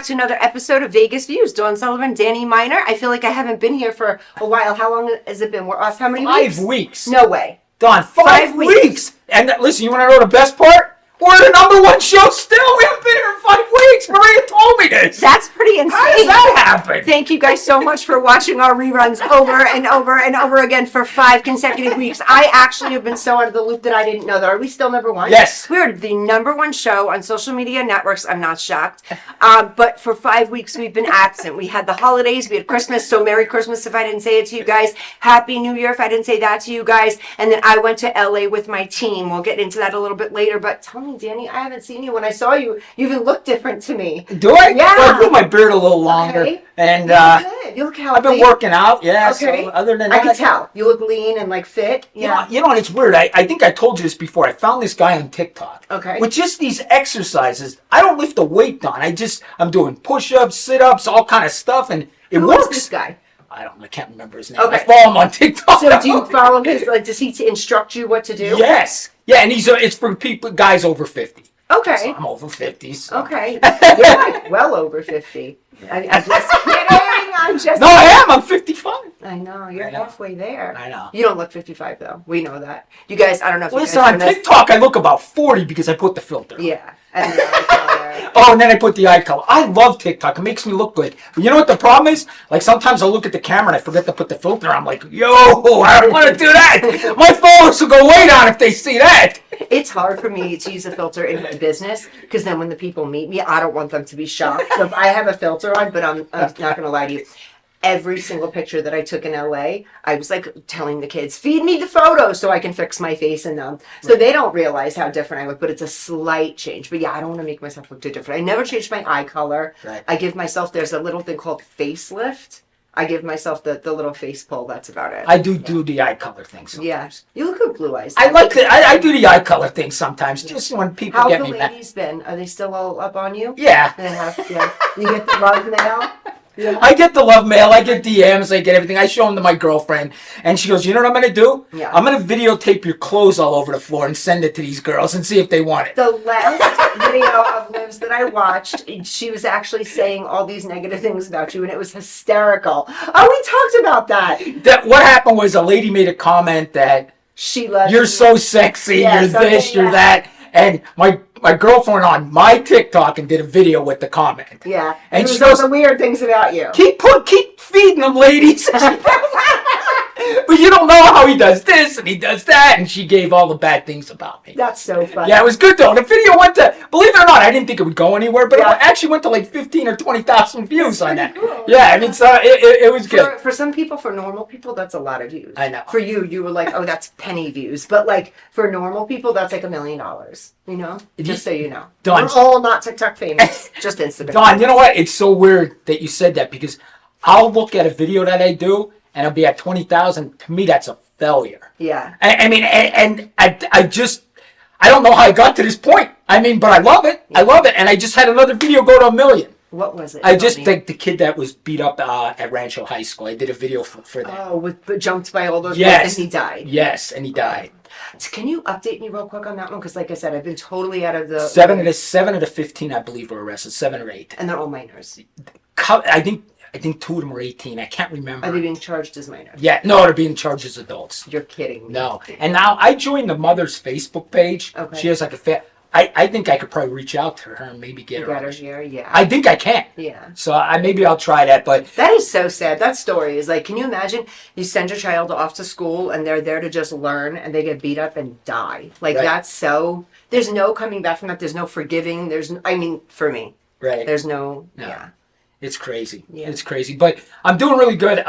to another episode of Vegas Views. Dawn Sullivan, Danny Miner. I feel like I haven't been here for a while. How long has it been? We're off how many weeks? 5 weeks. No way. Dawn, 5 weeks. And listen, you want to know the best part? We're the #1 show still. We haven't been here in 5 weeks. Maria told me this. That's pretty insane. How does that happen? Thank you guys so much for watching our reruns over and over and over again for 5 consecutive weeks. I actually have been so out of the loop that I didn't know that. Are we still #1? Yes. We're the #1 show on social media networks. I'm not shocked. But for 5 weeks, we've been absent. We had the holidays. We had Christmas. So Merry Christmas if I didn't say it to you guys. Happy New Year if I didn't say that to you guys. And then I went to LA with my team. We'll get into that a little bit later. But tell me, Danny, I haven't seen you. When I saw you, you even look different to me. Do I? Yeah. Well, I grew my beard a little longer. Okay. And You look good. You look healthy. I've been working out. Yeah. Okay. So other than I that, can tell. You look lean and like fit. Yeah. You know, it's weird. I think I told you this before. I found this guy on TikTok. Okay. With just these exercises, I don't lift a weight, Don. I'm doing push-ups, sit-ups, all kind of stuff, and it works. Who is this guy? I can't remember his name. Okay. I follow him on TikTok. So do you follow his, like, does he instruct you what to do? Yes. Yeah, and it's for guys over 50. Okay. So I'm over 50. So. Okay. You're like well over 50. I'm just kidding. No, I am. I'm 55. I know. You're halfway there. I know. You don't look 55, though. We know that. You guys, I don't know if Listen, you guys on TikTok, I look about 40 because I put the filter on. Yeah. And the eye color. Oh, and then I put the eye color. I love TikTok. It makes me look good. But you know what the problem is? Like, sometimes I'll look at the camera and I forget to put the filter on. I'm like, yo, I don't want to do that. My followers will go way down if they see that. It's hard for me to use a filter in my business because then when the people meet me, I don't want them to be shocked. So if I have a filter on, but I'm not going to lie to you. Every single picture that I took in LA, I was like telling the kids, feed me the photos so I can fix my face in them. So they don't realize how different I look, but it's a slight change. But yeah, I don't want to make myself look too different. I never changed my eye color. Right. I give myself, there's a little thing called facelift. I give myself the little face pull. That's about it. I do the eye color thing sometimes. Yeah. You look good blue eyes. I like I do the eye color thing sometimes, just when people How get have me the mad. ladies been? Are they still all up on you? Yeah. They have, yeah. You get the love mail? Yeah. I get the love mail, I get DMs, I get everything. I show them to my girlfriend, and she goes, you know what I'm going to do? Yeah. I'm going to videotape your clothes all over the floor and send it to these girls and see if they want it. The last video of Liv's that I watched, she was actually saying all these negative things about you, and it was hysterical. Oh, we talked about that. What happened was a lady made a comment that She loves you're you. so sexy, Yeah, you're something, this, you're yeah. that. And my girlfriend on my TikTok and did a video with the comment. Yeah. And And she she knows goes, the weird things about you. keep feeding them, ladies. But you don't know how he does this and he does that. And she gave all the bad things about me. That's so funny. Yeah, it was good though. The video went to, believe it or not, I didn't think it would go anywhere, but Yeah. it actually went to like 15 or 20,000 views on that. cool. Yeah, I mean, so it was good. For some people, for normal people, that's a lot of views. I know. For you were like, oh, that's penny views. But like for normal people, that's like $1 million. You know? Just so you know. Dawn. We're all not TikTok famous. Just Instagram. Don, you know what? It's so weird that you said that because I'll look at a video that I do and it'll be at 20,000. To me, that's a failure. Yeah. I mean, and I don't know how I got to this point. I mean, but I love it. I love it. And I just had another video go to 1 million. What was it? I just think the kid that was beat up at Rancho High School. I did a video for that. Oh, but jumped by all those Yes. boys and he died. Yes, and he died. So can you update me real quick on that one? Because like I said, I've been totally out of the... 7 of the 15, I believe, were arrested. 7 or 8. And they're all minors. I think 2 of them were 18. I can't remember. Are they being charged as minors? Yeah, no, they're being charged as adults. You're kidding me. No. And now I joined the mother's Facebook page. Okay. She has like a I think I could probably reach out to her and maybe get You her. got her here? Yeah. I think I can. Yeah. So maybe I'll try that, but That is so sad. That story is like, can you imagine you send your child off to school and they're there to just learn and they get beat up and die? Like Right. that's so, there's no coming back from that. There's no forgiving. I mean, for me, right. there's no, No. yeah. It's crazy. Yeah. It's crazy. But I'm doing really good.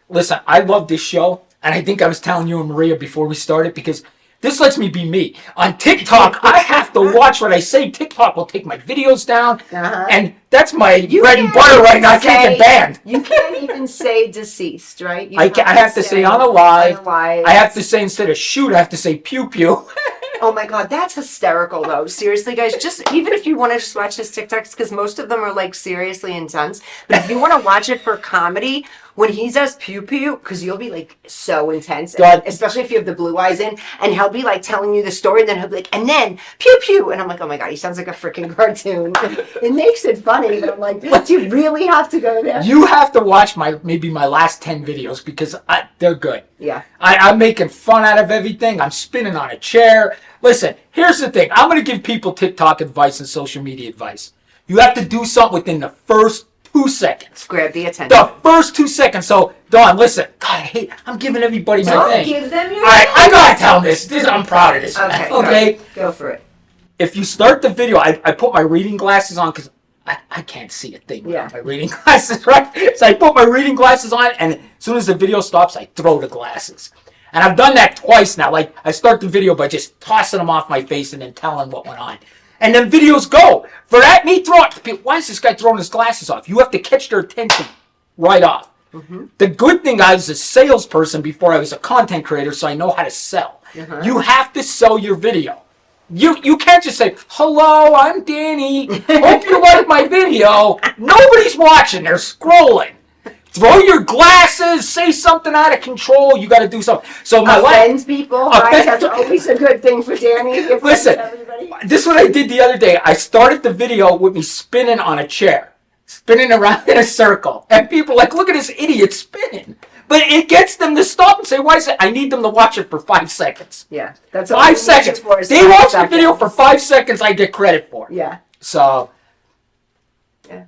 Listen, I love this show, and I think I was telling you and Maria before we started because this lets me be me. On TikTok, I have to watch what I say. TikTok will take my videos down, and that's my bread and butter right now. I can't get banned. You can't even say deceased, right? You I have to say on a live. I have to say instead of shoot, I have to say pew pew. Oh my God, that's hysterical though. Seriously, guys, just even if you want to just watch his TikToks, because most of them are like seriously intense, but if you want to watch it for comedy, when he does pew pew, because you'll be like so intense, God. especially if you have the blue eyes in, and he'll be like telling you the story, and then he'll be like, and then pew pew, and I'm like, oh my God, he sounds like a freaking cartoon. It makes it funny, but I'm like, do you really have to go there? You have to watch maybe my last 10 videos because they're good. Yeah. I'm making fun out of everything. I'm spinning on a chair. Listen, here's the thing. I'm going to give people TikTok advice and social media advice. You have to do something within the first 2 seconds. Grab the attention. The first 2 seconds. So, Dawn, listen. God, I'm giving everybody my Don't thing. give them your All right, I got to tell them this. I'm proud of this. Okay. Okay? Go for it. If you start the video, I put my reading glasses on because I can't see a thing without my reading glasses, right? So I put my reading glasses on, and as soon as the video stops, I throw the glasses. And I've done that twice now. Like, I start the video by just tossing them off my face and then telling what went on. And then videos go. For that, me throwing... Why is this guy throwing his glasses off? You have to catch their attention right off. Mm-hmm. The good thing, I was a salesperson before I was a content creator, so I know how to sell. Uh-huh. You have to sell your video. You can't just say, hello, I'm Danny. Hope you like my video. Nobody's watching. They're scrolling. Throw your glasses. Say something out of control. You got to do something. So my offends people, right? That's always a good thing for Danny. Listen, this is what I did the other day. I started the video with me spinning on a chair. Spinning around in a circle. And people are like, look at this idiot spinning. But it gets them to stop and say, why is it? I need them to watch it for 5 seconds. Yeah. That's 5 seconds. They watch the video for 5 seconds, I get credit for. Yeah. So,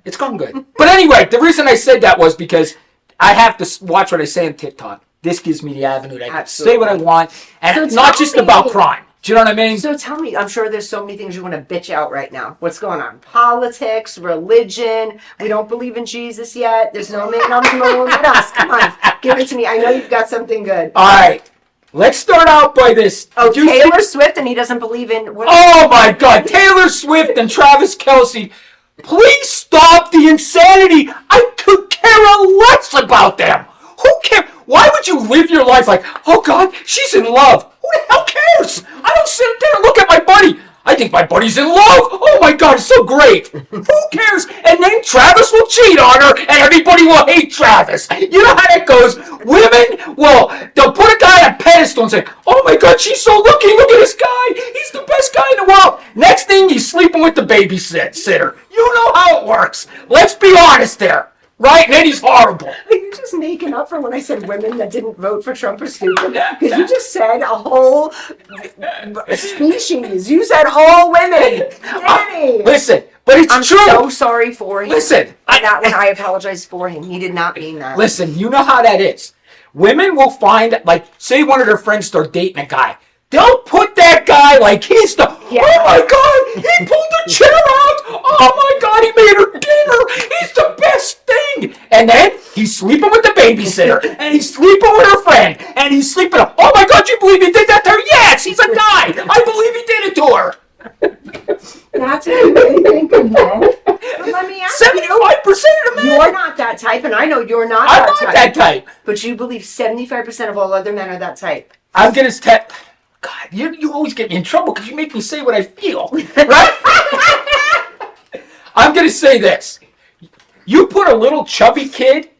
it's going good. But anyway, the reason I said that was because I have to watch what I say on TikTok. This gives me the avenue that I can say what I want. And so it's not just about crime. Do you know what I mean? So tell me, I'm sure there's so many things you want to bitch out right now. What's going on? Politics, religion. We don't believe in Jesus yet. There's no man on the moon. What else? Come on. Give it to me. I know you've got something good. All right. Let's start out by this. Oh, Taylor Swift, and he doesn't believe in... Oh, my God. Taylor Swift and Travis Kelce. Please stop the insanity. I could care less about them. Who cares? Why would you live your life like, oh, God, she's in love? Who the hell cares? I don't sit there and look at my buddy. I think my buddy's in love. Oh, my God, it's so great. Who cares? And then Travis will cheat on her, and everybody will hate Travis. You know how that goes. Women, they'll put a guy on a pedestal and say, oh, my God, she's so lucky. Look at this guy. He's the best guy in the world. Next thing, he's sleeping with the babysitter. You know how it works. Let's be honest there. Right? And then he's horrible. Are you just making up for when I said women that didn't vote for Trump are stupid? Because you just said a whole species. You said all women. Danny. Listen, but it's true. I'm so sorry for him. Listen. That one I apologize for him. He did not mean that. Listen, you know how that is. Women will find, like, say one of their friends start dating a guy. They'll put that guy like he's the, oh my God, he pulled the chair out. Oh my God, he made her dinner. He's the best thing. And then he's sleeping with the babysitter. And he's sleeping with her friend. And he's sleeping, oh my God, you believe he did that to her? Yes, he's a guy. I believe he did it to her. That's what you really think of men. But let me ask 75% of the men. You're not that type, and I know you're not I'm that not type. that type. But you believe 75% of all other men are that type. I'm going to God, you always get me in trouble because you make me say what I feel, right? I'm going to say this. You put a little chubby kid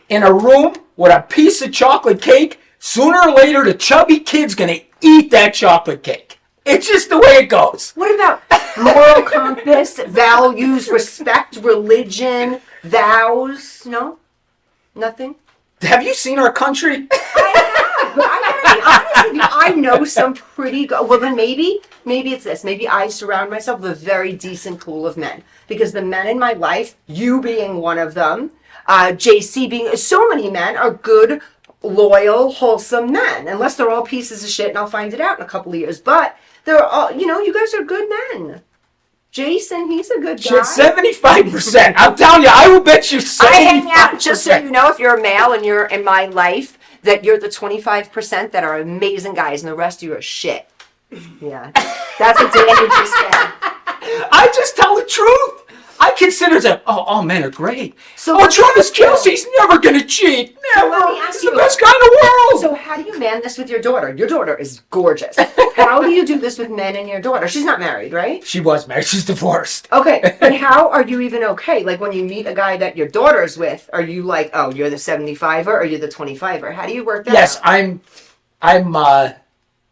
in a room with a piece of chocolate cake, sooner or later the chubby kid's going to eat that chocolate cake. It's just the way it goes. What about moral compass, values, respect, religion, vows? No? Nothing? Have you seen our country? But I gotta be honest with you, I know some pretty good. Well, then maybe it's this. Maybe I surround myself with a very decent pool of men. Because the men in my life, you being one of them, JC being, so many men are good, loyal, wholesome men. Unless they're all pieces of shit, and I'll find it out in a couple of years. But they're all, you guys are good men. Jason, he's a good guy. 75%. I'm telling you, I will bet you 75%. I hang out, just so you know, if you're a male and you're in my life, that you're the 25% that are amazing guys, and the rest of you are shit. Yeah, that's what Danny just said. I just tell the truth. I consider them. All men are great. So oh, let me Travis ask you- Kelce's never gonna cheat. Never. let me ask He's the you- best guy in the world. So how do you man this with your daughter? Your daughter is gorgeous. How do you do this with men and your daughter? She's not married, right? She was married. She's divorced. Okay, but how are you even okay? Like when you meet a guy that your daughter's with, are you like, oh, you're the 75er or you're the 25er? How do you work that Yes, out? I'm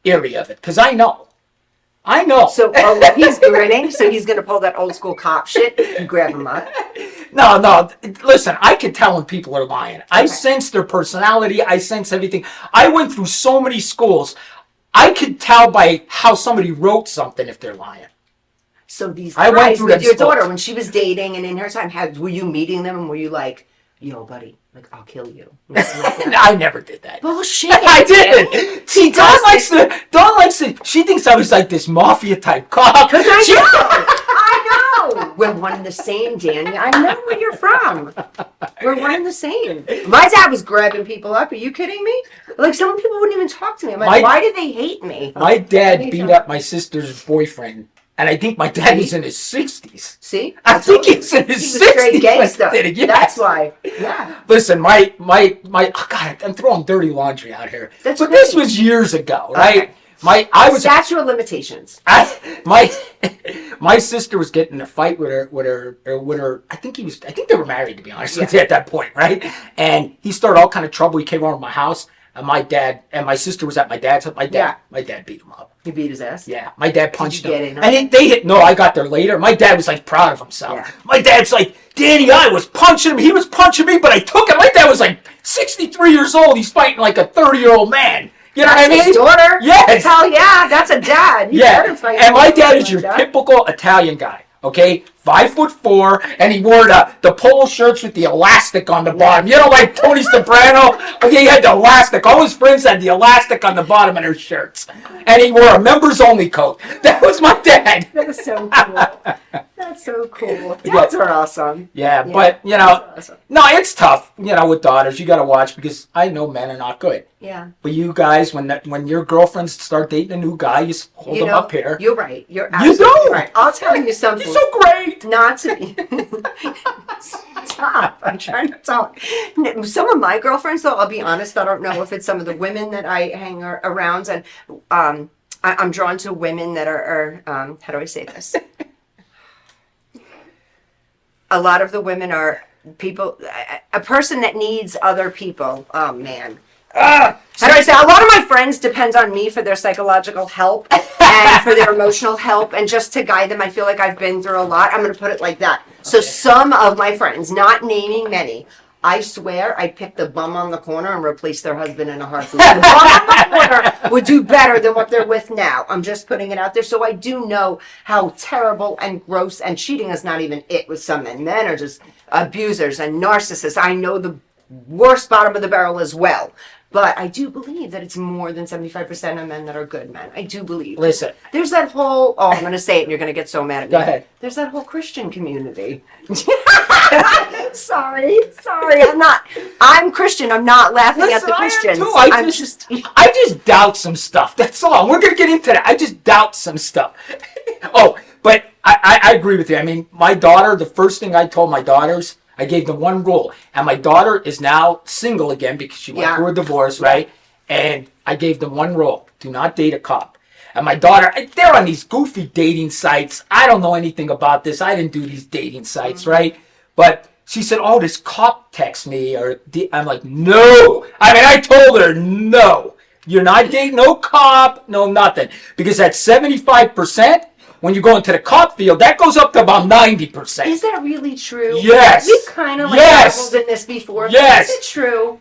eerie of it because I know. So he's grinning, so he's gonna pull that old school cop shit and grab him up. No. Listen, I can tell when people are lying. I Okay. sense their personality. I sense everything. I went through so many schools. I could tell by how somebody wrote something if they're lying. So these I went guys through with that your stuff. daughter when she was dating and in her time, were you meeting them and were you like, yo, buddy, like I'll kill you? I never did that. Bullshit. I didn't. See, Dawn likes to. She thinks I was like this mafia type cop. Because I know. We're one and the same, Danny. I know where you're from. We're one and the same. My dad was grabbing people up. Are you kidding me? Like some people wouldn't even talk to me. I'm like, why do they hate me? My dad beat up my sister's boyfriend, and I think my dad was in his 60s. See? I think he's in his 60s. Straight gangster. when he did it. Yes. That's why. Yeah. Listen, my oh God, I'm throwing dirty laundry out here. That's but great. this was years ago, right? Okay. I was Statute of limitations. my sister was getting in a fight with her. I think they were married, to be honest with you, at that point, right? And he started all kind of trouble. He came over to my house, and my sister was at my dad's house. My dad beat him up. He beat his ass. Yeah, my dad punched Did you him. get in on And they hit. No, I got there later. My dad was like proud of himself. Yeah. My dad's like, Danny, I was punching him. He was punching me, but I took him. My dad was like 63 years old. He's fighting like a 30-year-old man. You know what I mean? His daughter. Yes. Hell yeah, that's a dad. You better Yeah. fight And my for dad him is your like that. typical Italian guy. Okay, 5'4", and he wore the polo shirts with the elastic on the bottom. You know, like Tony Soprano. Okay, he had the elastic. All his friends had the elastic on the bottom of their shirts, and he wore a members only coat. That was my dad. That's so cool. That's so cool. Dads are awesome. Yeah, but you know, That's awesome. no, it's tough. You know, with daughters, you got to watch because I know men are not good. Yeah. But you guys, when your girlfriends start dating a new guy, you hold You them know, up here. You're right. You're You absolutely don't. right. I'll tell you something. You're so great. Not to be. Stop. I'm trying to talk. Some of my girlfriends, though, I'll be honest, I don't know if it's some of the women that I hang around, and I'm drawn to women that are how do I say this? A lot of the women are people, a person that needs other people. Oh, man. How do I say? A lot of my friends depend on me for their psychological help and for their emotional help and just to guide them. I feel like I've been through a lot. I'm going to put it like that. So some of my friends, not naming many, I swear I'd pick the bum on the corner and replace their husband in a heartbeat. The bum on the corner would do better than what they're with now. I'm just putting it out there. So I do know how terrible and gross, and cheating is not even it with some men. Men are just abusers and narcissists. I know the worst bottom of the barrel as well. But I do believe that it's more than 75% of men that are good men. I do believe. Listen. There's that whole, I'm going to say it and you're going to get so mad at me. Go ahead. There's that whole Christian community. Sorry. I'm Christian. I'm not laughing at the Christians. I just doubt some stuff. That's all. We're going to get into that. I just doubt some stuff. But I agree with you. I mean, my daughter, the first thing I told my daughters, I gave them one rule. And my daughter is now single again because she went through a divorce, right? And I gave them one rule. Do not date a cop. And my daughter, they're on these goofy dating sites. I don't know anything about this. I didn't do these dating sites, right? But she said, oh, this cop texts me. I'm like, no. I mean, I told her, no. You're not dating no cop, no nothing. Because at 75%, when you go into the cop field, that goes up to about 90%. Is that really true? Yes. We've kind of dabbled in this before. Yes. Is it true?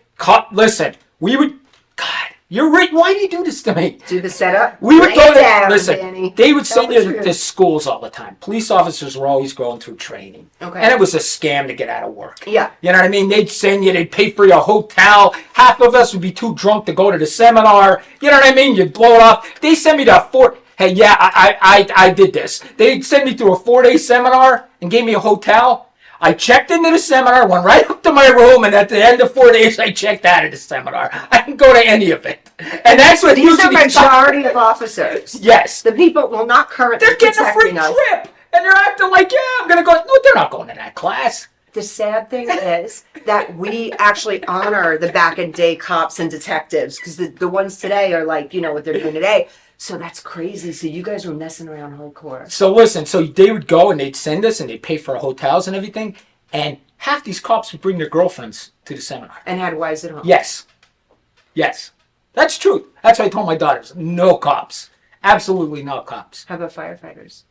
Listen, God, you're right. Why do you do this to me? Do the setup? We would go down, to, listen, Danny. they would send Tell the you truth. to schools all the time. Police officers were always going through training. Okay. And it was a scam to get out of work. Yeah. You know what I mean? They'd send you, they'd pay for your hotel. Half of us would be too drunk to go to the seminar. You know what I mean? You'd blow it off. They sent me to hey, yeah, I did this. They sent me through a 4-day seminar and gave me a hotel. I checked into the seminar, went right up to my room, and at the end of 4 days, I checked out of the seminar. I didn't go to any of it. And that's what These are usually majority of officers. Yes. The people, well, not currently They're getting a free protecting us. trip. And you're acting like, yeah, I'm going to go. No, they're not going to that class. The sad thing is that we actually honor the back in day cops and detectives because the ones today are like, you know, what they're doing today. So that's crazy. So you guys were messing around hardcore. So listen, so they would go and they'd send us and they'd pay for our hotels and everything. And half these cops would bring their girlfriends to the seminar. And had wives at home. Yes. Yes. That's true. That's what I told my daughters. No cops. Absolutely no cops. How about firefighters?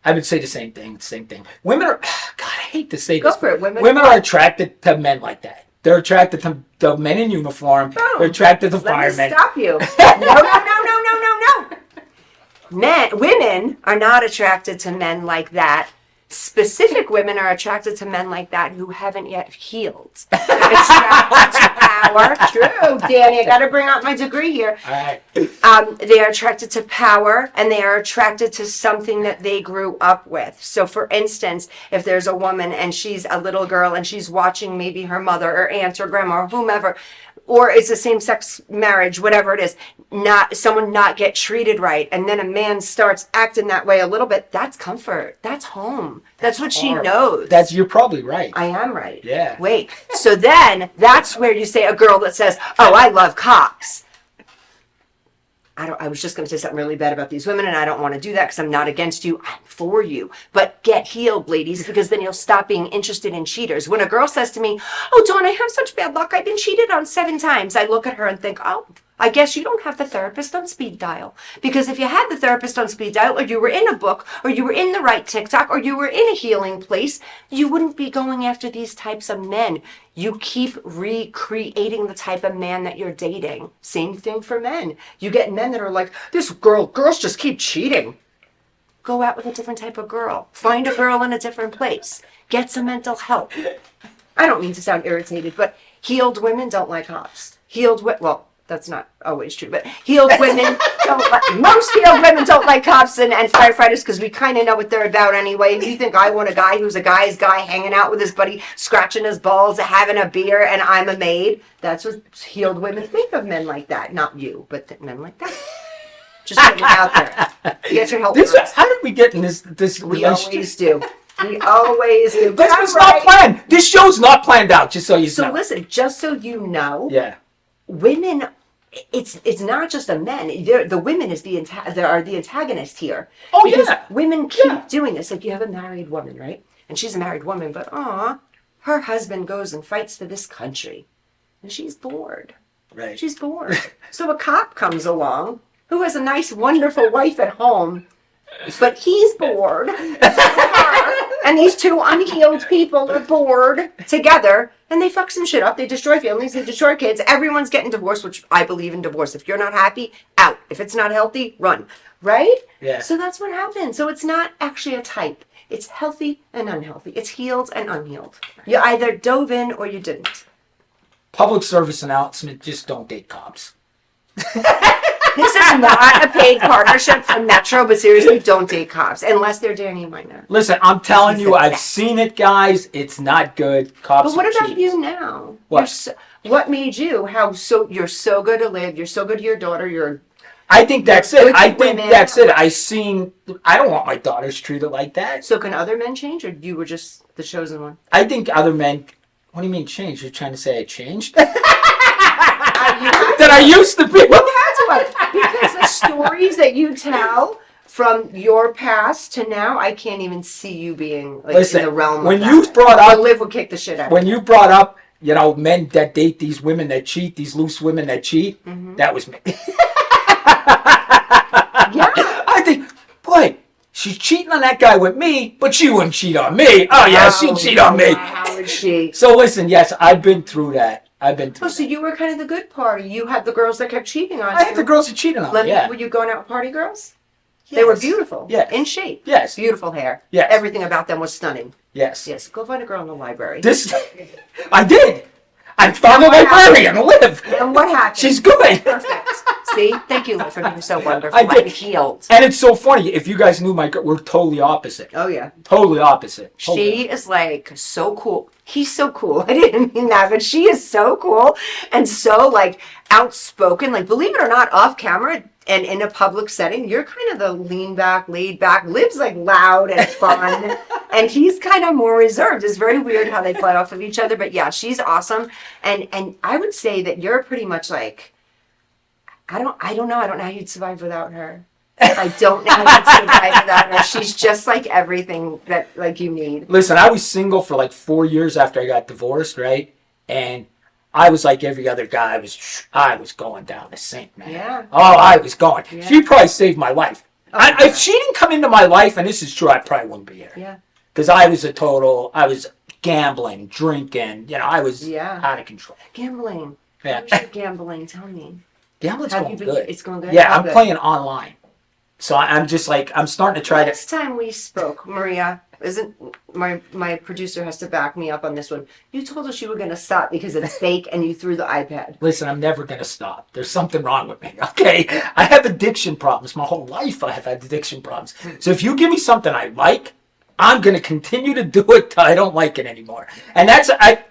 I would say the same thing. Same thing. Women are, God, I hate to say Go this. for it. Women are attracted to men like that. They're attracted to men in uniform. Boom. They're attracted to Let firemen. me stop you. No. Women are not attracted to men like that. Specific women are attracted to men like that who haven't yet healed. They're attracted to power. True, Danny. I got to bring out my degree here. All right. They are attracted to power, and they are attracted to something that they grew up with. So, for instance, if there's a woman and she's a little girl and she's watching maybe her mother or aunt or grandma or whomever, or it's a same-sex marriage, whatever it is, someone not get treated right, and then a man starts acting that way a little bit, that's comfort. That's home. That's what she knows. You're probably right. I am right. Yeah. Wait. So then that's where you say a girl that says, "Oh, I love cops." I was just going to say something really bad about these women, and I don't want to do that because I'm not against you. I'm for you. But get healed, ladies, because then you'll stop being interested in cheaters. When a girl says to me, "Oh, Dawn, I have such bad luck. I've been cheated on 7 times." I look at her and think, "Oh, I guess you don't have the therapist on speed dial." Because if you had the therapist on speed dial, or you were in a book, or you were in the right TikTok, or you were in a healing place, you wouldn't be going after these types of men. You keep recreating the type of man that you're dating. Same thing for men. You get men that are like, girls just keep cheating. Go out with a different type of girl. Find a girl in a different place. Get some mental help. I don't mean to sound irritated, but healed women don't like cops. Well, that's not always true, but healed women most healed women don't like cops and firefighters because we kind of know what they're about anyway. You think I want a guy who's a guy's guy hanging out with his buddy, scratching his balls, having a beer, and I'm a maid? That's what healed women think of men like that. Not you, but men like that. Just putting it out there. Get your help. How did we get in this We always do. We always do. This was not planned. This show's not planned out, just so you know. So listen, just so you know. Yeah. Women, it's not just the men. The women are the antagonist here. Oh, because yeah. Women keep doing this. Like you have a married woman, right? And she's a married woman, but her husband goes and fights for this country, and she's bored. Right. She's bored. So a cop comes along who has a nice, wonderful wife at home, but he's bored. And these two unhealed people are bored together, and they fuck some shit up. They destroy families, they destroy kids. Everyone's getting divorced, which I believe in divorce. If you're not happy, out. If it's not healthy, run. Right? Yeah. So that's what happens. So it's not actually a type. It's healthy and unhealthy. It's healed and unhealed. You either dove in or you didn't. Public service announcement, just don't date cops. This is not a paid partnership from Metro, but seriously, don't date cops unless they're Danny Minor. Listen, I'm telling you, I've seen it, guys. It's not good. Cops. But what are about you now? What? What made you? You're so good to live. You're so good to your daughter. I think that's it. I don't want my daughters treated like that. So can other men change, or you were just the chosen one? I think other men. What do you mean change? You're trying to say I changed? That I used to be. You had to, because the stories that you tell from your past to now, I can't even see you being like in the realm. When of you that. brought up, Liv would kick the shit out. When you brought up, men that date these women that cheat, these loose women that cheat, that was me. Yeah, I think, boy, she's cheating on that guy with me, but she wouldn't cheat on me. Oh yeah, she'd cheat on me. How would she? So listen, yes, I've been through that. So you were kind of the good party. You had the girls that kept cheating on you. I had the girls that cheated on me. Yeah. Were you going out with party girls? Yes. They were beautiful. Yes. In shape. Yes. Beautiful hair. Yes. Everything about them was stunning. Yes. Yes. Go find a girl in the library. I did. I found a librarian, Liv. And what happened? She's good. Perfect. See? Thank you, Liv, for being so wonderful. I did. I'm healed. And it's so funny. If you guys knew my girl, we're totally opposite. Oh, yeah. Totally opposite. She is like so cool. He's so cool. I didn't mean that, but she is so cool and so like outspoken. Like, believe it or not, off camera, And in a public setting, you're kind of the lean back, laid back, lives like loud and fun. And he's kind of more reserved. It's very weird how they play off of each other. But yeah, she's awesome. And I would say that you're pretty much like, I don't know. I don't know how you'd survive without her. I don't know how you'd survive without her. She's just like everything that like you need. Listen, I was single for like 4 years after I got divorced, right? And I was like every other guy. I was going down the sink, man. Yeah. Oh, I was going. Yeah. She probably saved my life. Oh, yeah. If she didn't come into my life, and this is true, I probably wouldn't be here. Yeah. Because I was gambling, drinking. I was out of control. Gambling. Yeah. How's your gambling? Tell me. Gambling's Have going you been, good. It's going good? Yeah, How I'm good? playing online. So I'm just like, I'm starting to try to. Last time we spoke, Maria, isn't my producer has to back me up on this one. You told us you were going to stop because it's fake and you threw the iPad. Listen, I'm never going to stop. There's something wrong with me, okay? I have addiction problems. My whole life I have had addiction problems. So if you give me something I like, I'm going to continue to do it till I don't like it anymore. And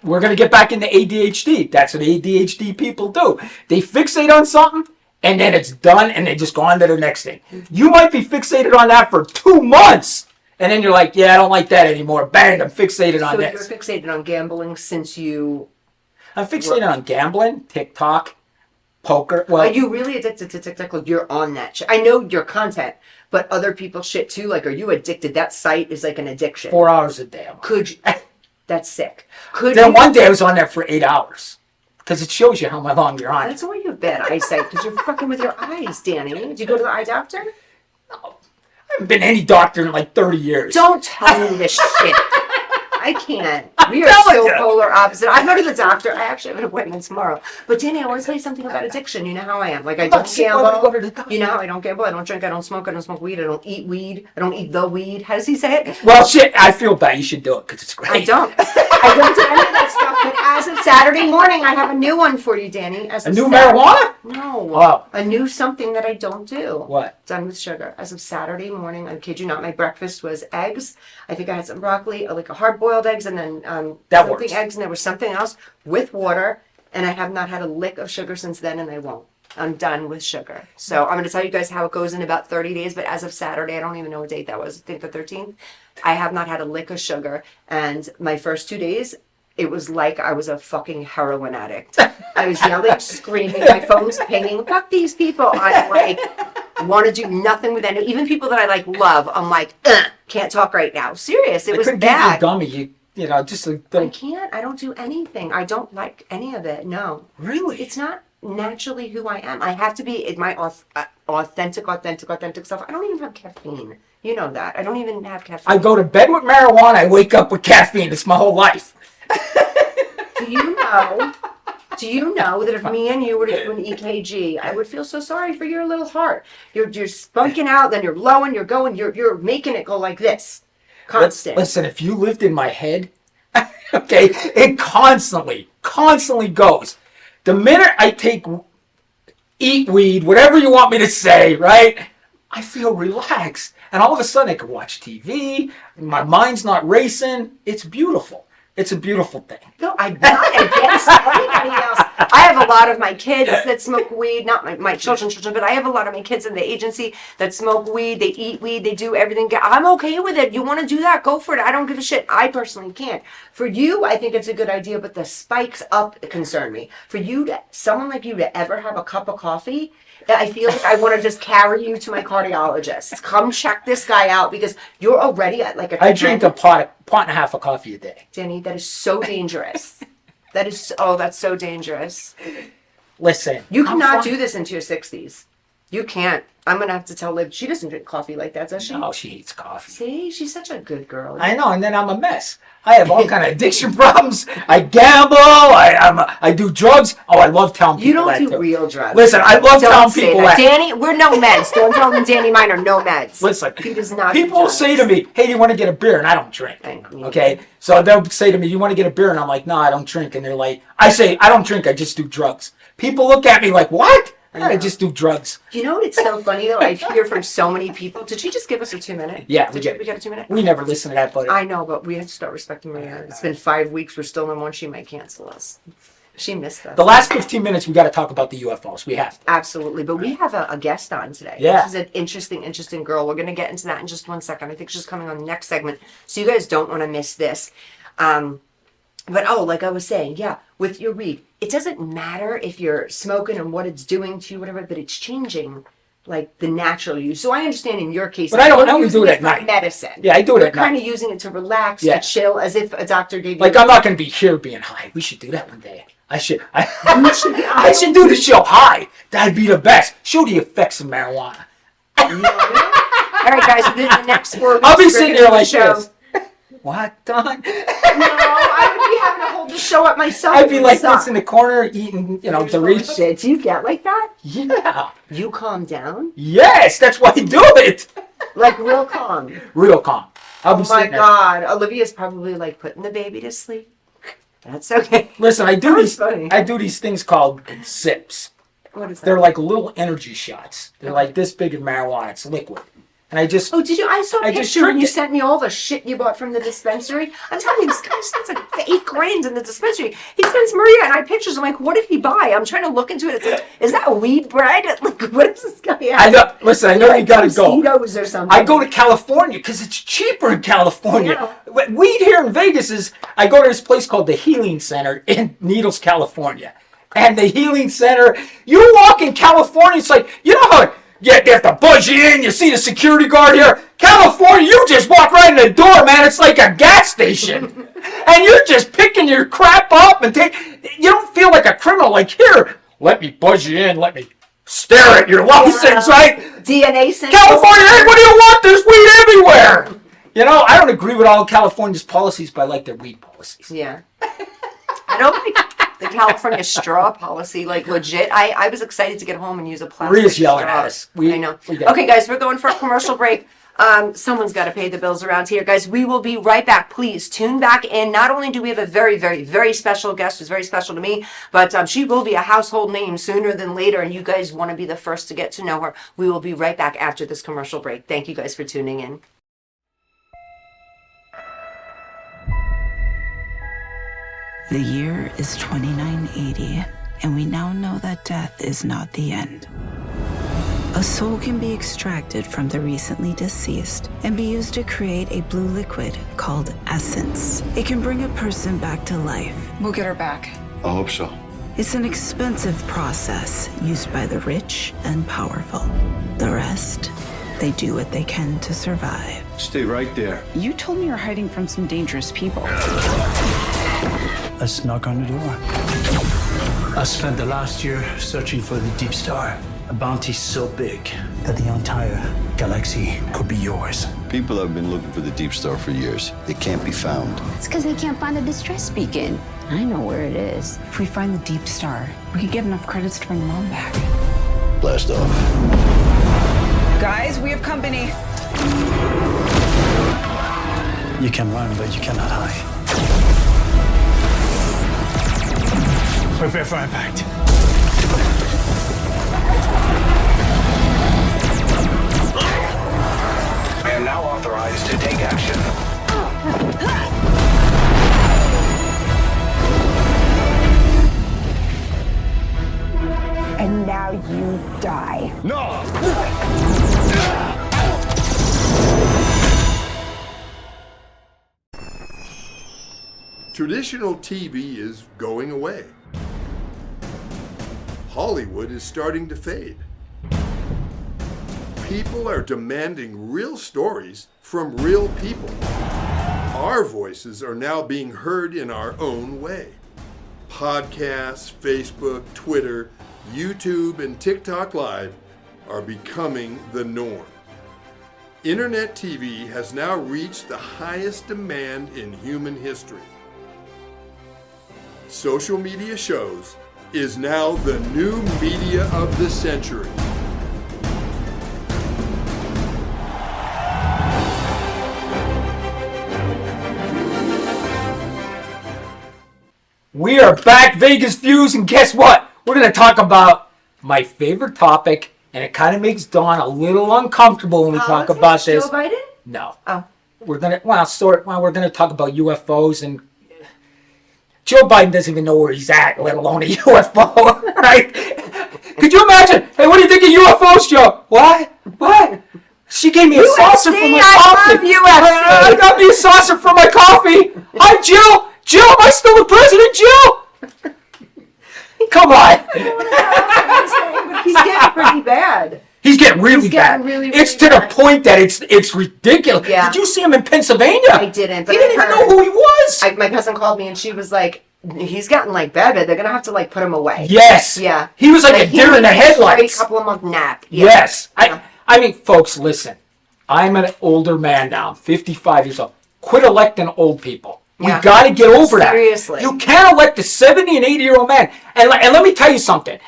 we're going to get back into ADHD. That's what ADHD people do. They fixate on something, and then it's done, and they just go on to the next thing. You might be fixated on that for 2 months, and then you're like, yeah, I don't like that anymore. Bang, I'm fixated on this. So you're fixated on gambling since you... I'm fixated on gambling, TikTok, poker. Well, Are you really addicted to TikTok? Like you're on that shit. I know your content, but other people's shit too. Like, are you addicted? That site is like an addiction. 4 hours a day. Could you... That's sick. Could Then you... one day I was on there for 8 hours. Because it shows you how long you're on. That's why you have bad eyesight, because you're fucking with your eyes, Danny. Did you go to the eye doctor? No, I haven't been any doctor in like 30 years. Don't tell me this shit. I can't. We are telling so you. polar opposite. I go to the doctor. I actually have an appointment tomorrow. But Danny, I want to tell you something about addiction. You know how I am. Like I don't gamble. You know how I don't gamble. I don't drink. I don't smoke. I don't smoke weed. I don't eat weed. I don't eat the weed. How does he say it? Well, shit, I feel bad. You should do it because it's great. I don't. I don't do any of that stuff. But as of Saturday morning, I have a new one for you, Danny. As A of new Saturday- marijuana? No. Oh. A new something that I don't do. What? Done with sugar. As of Saturday morning, I kid you not, my breakfast was eggs. I think I had some broccoli, like a hard-boiled eggs, and then That something works. eggs, and there was something else with water. And I have not had a lick of sugar since then, and I won't. I'm done with sugar. So I'm going to tell you guys how it goes in about 30 days. But as of Saturday, I don't even know what date that was. I think the 13th. I have not had a lick of sugar, and my first 2 days. It was like I was a fucking heroin addict. I was yelling, screaming, my phone's pinging. Fuck these people. I like want to do nothing with any. Even people that I like love, I'm like, can't talk right now. Serious, it I was couldn't give you a bad. gummy. You know, just a I little. can't. I don't do anything. I don't like any of it. No, Really? it's not naturally who I am. I have to be in my authentic self. I don't even have caffeine. You know that. I don't even have caffeine. I go to bed with marijuana. I wake up with caffeine. It's my whole life. Do you know that if me and you were to do an EKG, I would feel so sorry for your little heart. You're spunking out, then you're blowing, you're going, you're making it go like this. Constant. Listen, if you lived in my head, okay, it constantly goes. The minute I eat weed, whatever you want me to say, right? I feel relaxed. And all of a sudden I can watch TV. My mind's not racing. It's beautiful. It's a beautiful thing. No, I'm not against anybody else. I have a lot of my kids that smoke weed, not my children, but I have a lot of my kids in the agency that smoke weed, they eat weed, they do everything. I'm okay with it. You want to do that, go for it. I don't give a shit. I personally can't. For you, I think it's a good idea, but the spikes up concern me. For you, someone like you to ever have a cup of coffee, I feel like I want to just carry you to my cardiologist. Come check this guy out because you're already at like a... I drink a pot and a half of coffee a day. Danny, that is so dangerous. That's so dangerous. Listen. You cannot do this into your 60s. You can't. I'm going to have to tell Liv. She doesn't drink coffee like that, does she? No, she hates coffee. See? She's such a good girl. I know, and then I'm a mess. I have all kind of addiction problems. I gamble. I do drugs. Oh, I love telling people You don't that do too. real drugs. Listen, I love Don't telling say people that. that. Danny, we're no meds. Don't tell them Danny mine are no meds. Listen, He does not do people will drugs. say to me, hey, do you want to get a beer? And I don't drink. Okay? So they'll say to me, you want to get a beer? And I'm like, no, I don't drink. And they're like, I say, I don't drink. I just do drugs. People look at me like, what? I just do drugs. You know what? It's so funny though. I hear from so many people. Did she just give us a 2-minute? Yeah, we got a 2-minute. We never listen to that, buddy. I know, but we have to start respecting Maria. It's been 5 weeks. We're still in one. She might cancel us. She missed us. The last 15 minutes, we got to talk about the UFOs. We have to. Absolutely. But we have a guest on today. Yeah. She's an interesting girl. We're going to get into that in just 1 second. I think she's coming on the next segment. So you guys don't want to miss this. But like I was saying, yeah, with your weed, it doesn't matter if you're smoking and what it's doing to you, whatever, but it's changing like the natural use. So I understand in your case, but I only you're do it using at for night. medicine. Yeah, I do it You're at night. kind of using it to relax, Yeah. to chill, as if a doctor gave you. Like, I'm not going to be here being high. We should do that one day. I should do the show high. That'd be the best. Show the effects of marijuana. All right, guys. Within the next 4 weeks, I'll be we're sitting gonna there do like the show. this. What, Don? No, I would be having to hold the show up myself. I'd be like Suck. this in the corner eating, Doritos. Shit, do you get like that? Yeah. You calm down? Yes, that's why I do it. Like real calm. Real calm. I'll be Oh my sitting there. God. Olivia's probably like putting the baby to sleep. That's okay. Listen, I That do was these. funny. I do these things called sips. What is that? They're like little energy shots. They're like this big of marijuana. It's liquid, and I just. Oh, did you? I saw a I just picture and you tricked it. sent me all the shit you bought from the dispensary. I'm telling you, this guy spends like $8,000 in the dispensary. He sends Maria and I pictures. I'm like, what did he buy? I'm trying to look into it. It's like, is that weed bread? Like, what does this guy have? I know. Listen, I know you gotta go. Tostitos or something. I go to California because it's cheaper in California. Yeah. Weed here in Vegas is. I go to this place called the Healing Center in Needles, California, and the Healing Center. You walk in California, it's like how. Yeah, they have to buzz you in. You see the security guard here. California, you just walk right in the door, man. It's like a gas station. And you're just picking your crap up and you don't feel like a criminal. Like, here, let me buzz you in. Let me stare at your license, right? DNA sample. California, hey, what do you want? There's weed everywhere. I don't agree with all California's policies, but I like their weed policies. Yeah. I don't think the California straw policy, like legit. I was excited to get home and use a plastic Maria's yelling straw. at us. I know. Okay, guys, we're going for a commercial break. Someone's got to pay the bills around here. Guys, we will be right back. Please tune back in. Not only do we have a very, very, very special guest who's very special to me, but she will be a household name sooner than later, and you guys want to be the first to get to know her. We will be right back after this commercial break. Thank you guys for tuning in. The year is 2980, and we now know that death is not the end. A soul can be extracted from the recently deceased and be used to create a blue liquid called essence. It can bring a person back to life. We'll get her back. I hope so. It's an expensive process used by the rich and powerful. The rest, they do what they can to survive. Stay right there. You told me you're hiding from some dangerous people. Let's knock on the door. I spent the last year searching for the Deep Star. A bounty so big that the entire galaxy could be yours. People have been looking for the Deep Star for years. They can't be found. It's because they can't find the distress beacon. I know where it is. If we find the Deep Star, we could get enough credits to bring Mom back. Blast off. Guys, we have company. You can run, but you cannot hide. Prepare for impact. I am now authorized to take action. And now you die. No! Traditional TV is going away. Hollywood is starting to fade. People are demanding real stories from real people. Our voices are now being heard in our own way. Podcasts, Facebook, Twitter, YouTube, and TikTok Live are becoming the norm. Internet TV has now reached the highest demand in human history. Social media shows is now the new media of the century. We are back, Vegas Views, and guess what? We're going to talk about my favorite topic, and it kind of makes Dawn a little uncomfortable when we talk about this. Joe Biden? No. Oh. We're going to talk about UFOs, and Joe Biden doesn't even know where he's at, let alone a UFO, right? Could you imagine? Hey, what do you think of UFOs, Joe? What? She gave me a saucer for my coffee. I got me a saucer for my coffee. Hi, Jill. Jill, am I still the president, Jill? Come on. He's getting pretty bad. He's getting really bad. Really, it's to bad. the point that it's ridiculous. Yeah. Did you see him in Pennsylvania? I didn't. But He didn't even know who he was. My cousin called me and she was like, he's gotten like bad. They're gonna have to like put him away. Yes. Yeah. He was like a deer in the headlights. A couple of month nap. Yeah. Yes. Yeah. I mean, folks, listen. I'm an older man now. I'm 55 years old. Quit electing old people. Yeah. We got to get over that. Seriously. You can't elect a 70 and 80-year-old man. And let me tell you something.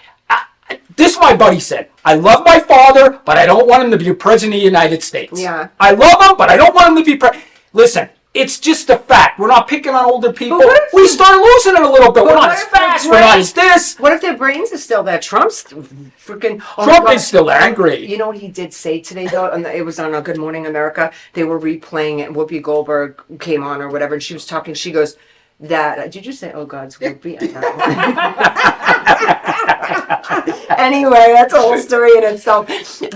This my buddy said. I love my father, but I don't want him to be a president of the United States. Yeah. I love him, but I don't want him to be president. Listen, it's just a fact. We're not picking on older people. We start losing it a little bit. We're not as fast. We're not as this. What if their brains are still there? Trump's freaking... Trump is still angry. You know what he did say today, though? It was on Good Morning America. They were replaying it, and Whoopi Goldberg came on or whatever, and she was talking. She goes, did you just say, oh, God's Whoopi? Anyway, that's a whole story in itself.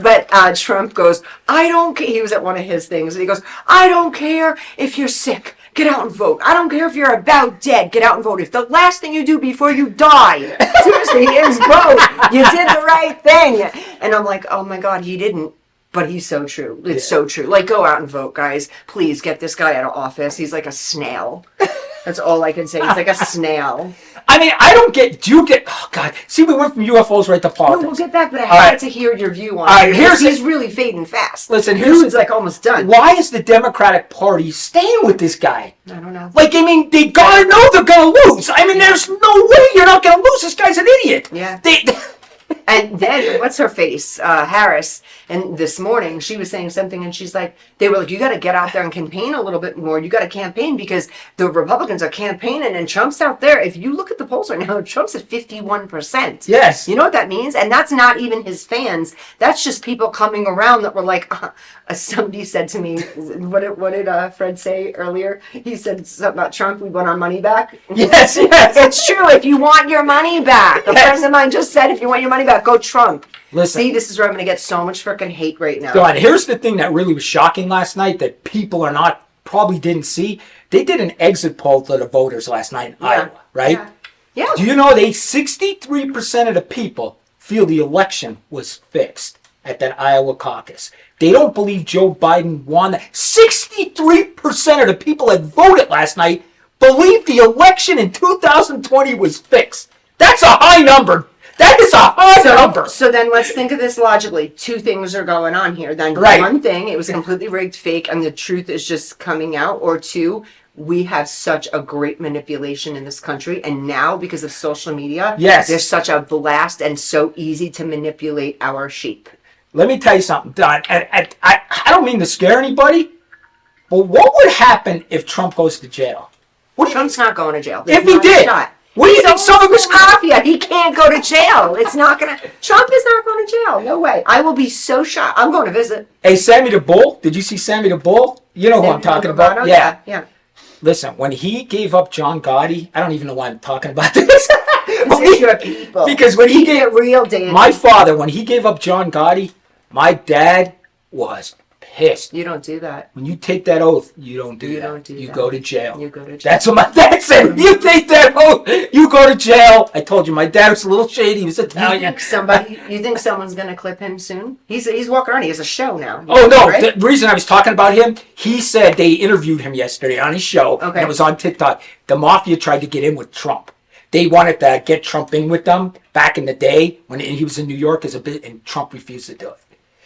But Trump goes, I don't care. He was at one of his things, and he goes, I don't care if you're sick. Get out and vote. I don't care if you're about dead. Get out and vote. If the last thing you do before you die, seriously, is vote. You did the right thing. And I'm like, oh my God, he didn't. But he's so true. It's so true. Like, go out and vote, guys. Please get this guy out of office. He's like a snail. That's all I can say. He's like a snail. I mean, do you get, oh God. See, we went from UFOs right to politics. No, we'll get back, but I had to hear your view on it. He's really fading fast. Listen, Dude's like almost done. Why is the Democratic Party staying with this guy? I don't know. Like, I mean, they gotta know they're gonna lose. I mean, there's no way you're not gonna lose. This guy's an idiot. Yeah. And then, what's her face? Harris. And this morning, she was saying something, and she's like, they were like, you got to get out there and campaign a little bit more. You got to campaign because the Republicans are campaigning, and Trump's out there. If you look at the polls right now, Trump's at 51%. Yes. You know what that means? And that's not even his fans. That's just people coming around that were like, somebody said to me, what did Fred say earlier? He said something about Trump. We want our money back. Yes. It's true. If you want your money back. A friend of mine just said, if you want your money back, go Trump. Listen. See, this is where I'm going to get so much freaking hate right now. God, here's the thing that really was shocking last night that people probably didn't see. They did an exit poll to the voters last night in Iowa, right? Yeah. Do you know 63% of the people feel the election was fixed at that Iowa caucus? They don't believe Joe Biden won. 63% of the people that voted last night believe the election in 2020 was fixed. That's a high number. That is a high number. So then let's think of this logically. Two things are going on here. Then one thing, it was completely rigged, fake, and the truth is just coming out. Or two, we have such a great manipulation in this country. And now, because of social media, there's such a blast and so easy to manipulate our sheep. Let me tell you something, Don. I don't mean to scare anybody, but what would happen if Trump goes to jail? Trump's not going to jail. If he did. What do you think some of his mafia? He can't go to jail. It's not gonna. Trump is not going to jail. No way. I will be so shocked. I'm going to visit. Hey, Sammy the Bull. Did you see Sammy the Bull? You know who I'm talking about. Yeah. Listen, when he gave up John Gotti, I don't even know why I'm talking about this. Because when he gave real, Dan. My father, when he gave up John Gotti, my dad was pissed. You don't do that. When you take that oath, you don't do that. You go to jail. You go to jail. That's what my dad said. You take that oath, you go to jail. I told you, my dad was a little shady. He was Italian. You think someone's going to clip him soon? He's walking around. He has a show now. Oh, no. Right? The reason I was talking about him, he said they interviewed him yesterday on his show. Okay. And it was on TikTok. The mafia tried to get in with Trump. They wanted to get Trump in with them back in the day when he was in New York and Trump refused to do it.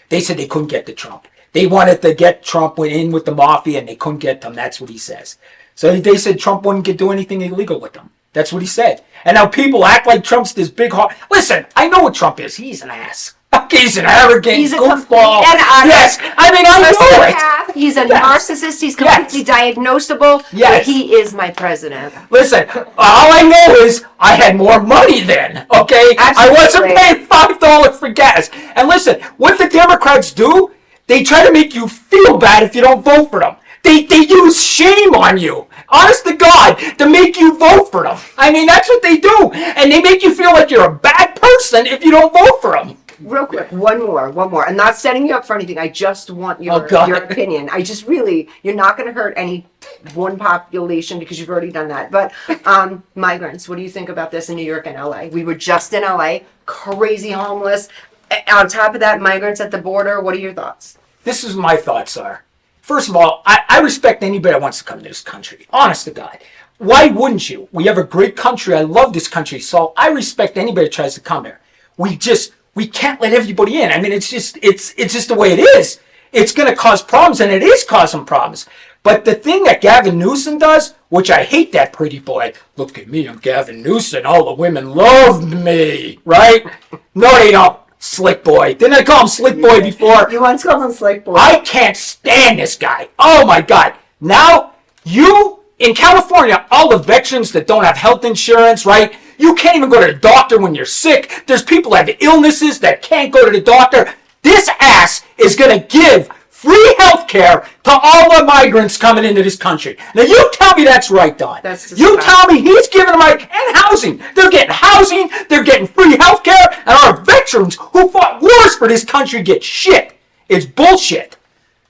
They said they couldn't get to Trump. They wanted to get Trump in with the mafia, and they couldn't get them. That's what he says. So they said Trump wouldn't do anything illegal with them. That's what he said. And now people act like Trump's this big heart. Listen, I know what Trump is. He's an ass. He's an arrogant goofball. Yes, I mean, I know it. He's a narcissist. He's completely diagnosable. Yes. But he is my president. Listen, all I know is I had more money then, okay? Absolutely. I wasn't paying $5 for gas. And listen, what the Democrats do, they try to make you feel bad if you don't vote for them. They use shame on you, honest to God, to make you vote for them. I mean, that's what they do. And they make you feel like you're a bad person if you don't vote for them. Real quick, one more. I'm not setting you up for anything. I just want your opinion. I just really, you're not going to hurt any one population because you've already done that. But migrants, what do you think about this in New York and LA? We were just in LA, crazy homeless. On top of that, migrants at the border. What are your thoughts? This is my thoughts are. First of all, I respect anybody that wants to come to this country. Honest to God. Why wouldn't you? We have a great country. I love this country. So I respect anybody that tries to come here. We can't let everybody in. I mean, it's just the way it is. It's going to cause problems, and it is causing problems. But the thing that Gavin Newsom does, which I hate that pretty boy. Look at me, I'm Gavin Newsom. All the women love me, right? No, they don't. Slick boy. Didn't I call him Slick Boy before? You once called him Slick Boy. I can't stand this guy. Oh my God. Now, in California, all the veterans that don't have health insurance, right? You can't even go to the doctor when you're sick. There's people that have illnesses that can't go to the doctor. This ass is going to give free health care to all the migrants coming into this country. Now, you tell me that's right, Don. You tell me he's giving them and housing. They're getting housing. They're getting free health care. And our veterans who fought wars for this country get shit. It's bullshit.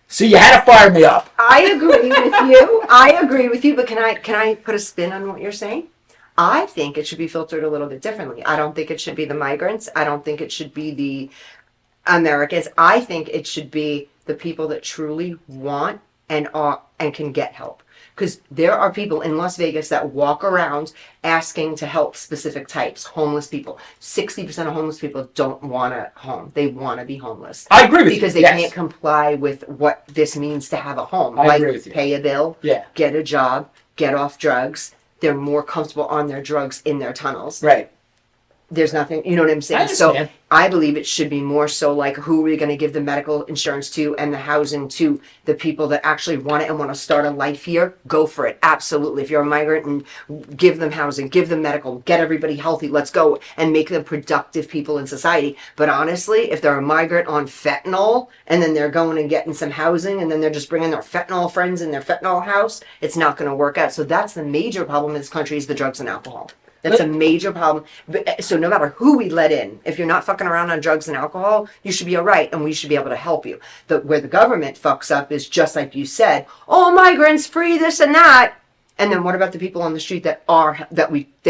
See, you had to fire me up. I agree with you. But can I put a spin on what you're saying? I think it should be filtered a little bit differently. I don't think it should be the migrants. I don't think it should be the Americans. I think it should be the people that truly want and can get help. Because there are people in Las Vegas that walk around asking to help specific types, homeless people. 60% of homeless people don't want a home. They want to be homeless. I agree with you. Because they can't comply with what this means to have a home. I agree with you. Pay a bill, get a job, get off drugs. They're more comfortable on their drugs in their tunnels. Right. There's nothing, you know what I'm saying? So I believe it should be more so like who are we going to give the medical insurance to and the housing to the people that actually want it and want to start a life here? Go for it. Absolutely. If you're a migrant, and give them housing, give them medical, get everybody healthy. Let's go and make them productive people in society. But honestly, if they're a migrant on fentanyl and then they're going and getting some housing and then they're just bringing their fentanyl friends in their fentanyl house, it's not going to work out. So that's the major problem in this country is the drugs and alcohol. That's a major problem. So no matter who we let in, if you're not fucking around on drugs and alcohol, you should be all right, and we should be able to help you. Where the government fucks up is just like you said, all migrants free, this and that. And then what about the people on the street that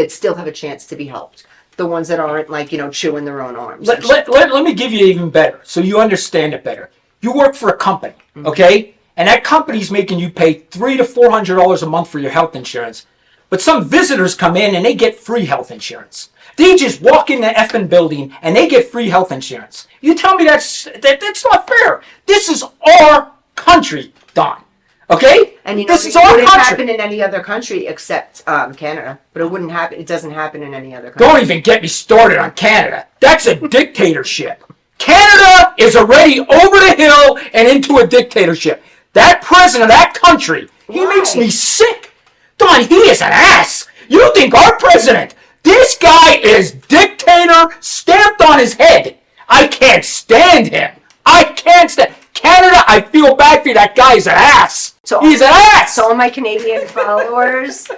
still have a chance to be helped? The ones that aren't chewing their own arms. Let me give you even better so you understand it better. You work for a company, okay? And that company's making you pay $300 to $400 a month for your health insurance. But some visitors come in and they get free health insurance. They just walk in the effing building and they get free health insurance. You tell me that's not fair. This is our country, Don. Okay? And this is our country. It wouldn't happen in any other country except Canada. But it wouldn't happen. It doesn't happen in any other country. Don't even get me started on Canada. That's a dictatorship. Canada is already over the hill and into a dictatorship. That president of that country, he makes me sick. Don, he is an ass. You think our president, this guy is dictator stamped on his head. I can't stand him. I can't stand Canada. I feel bad for you. That guy is an ass. He's an ass. So all my Canadian followers,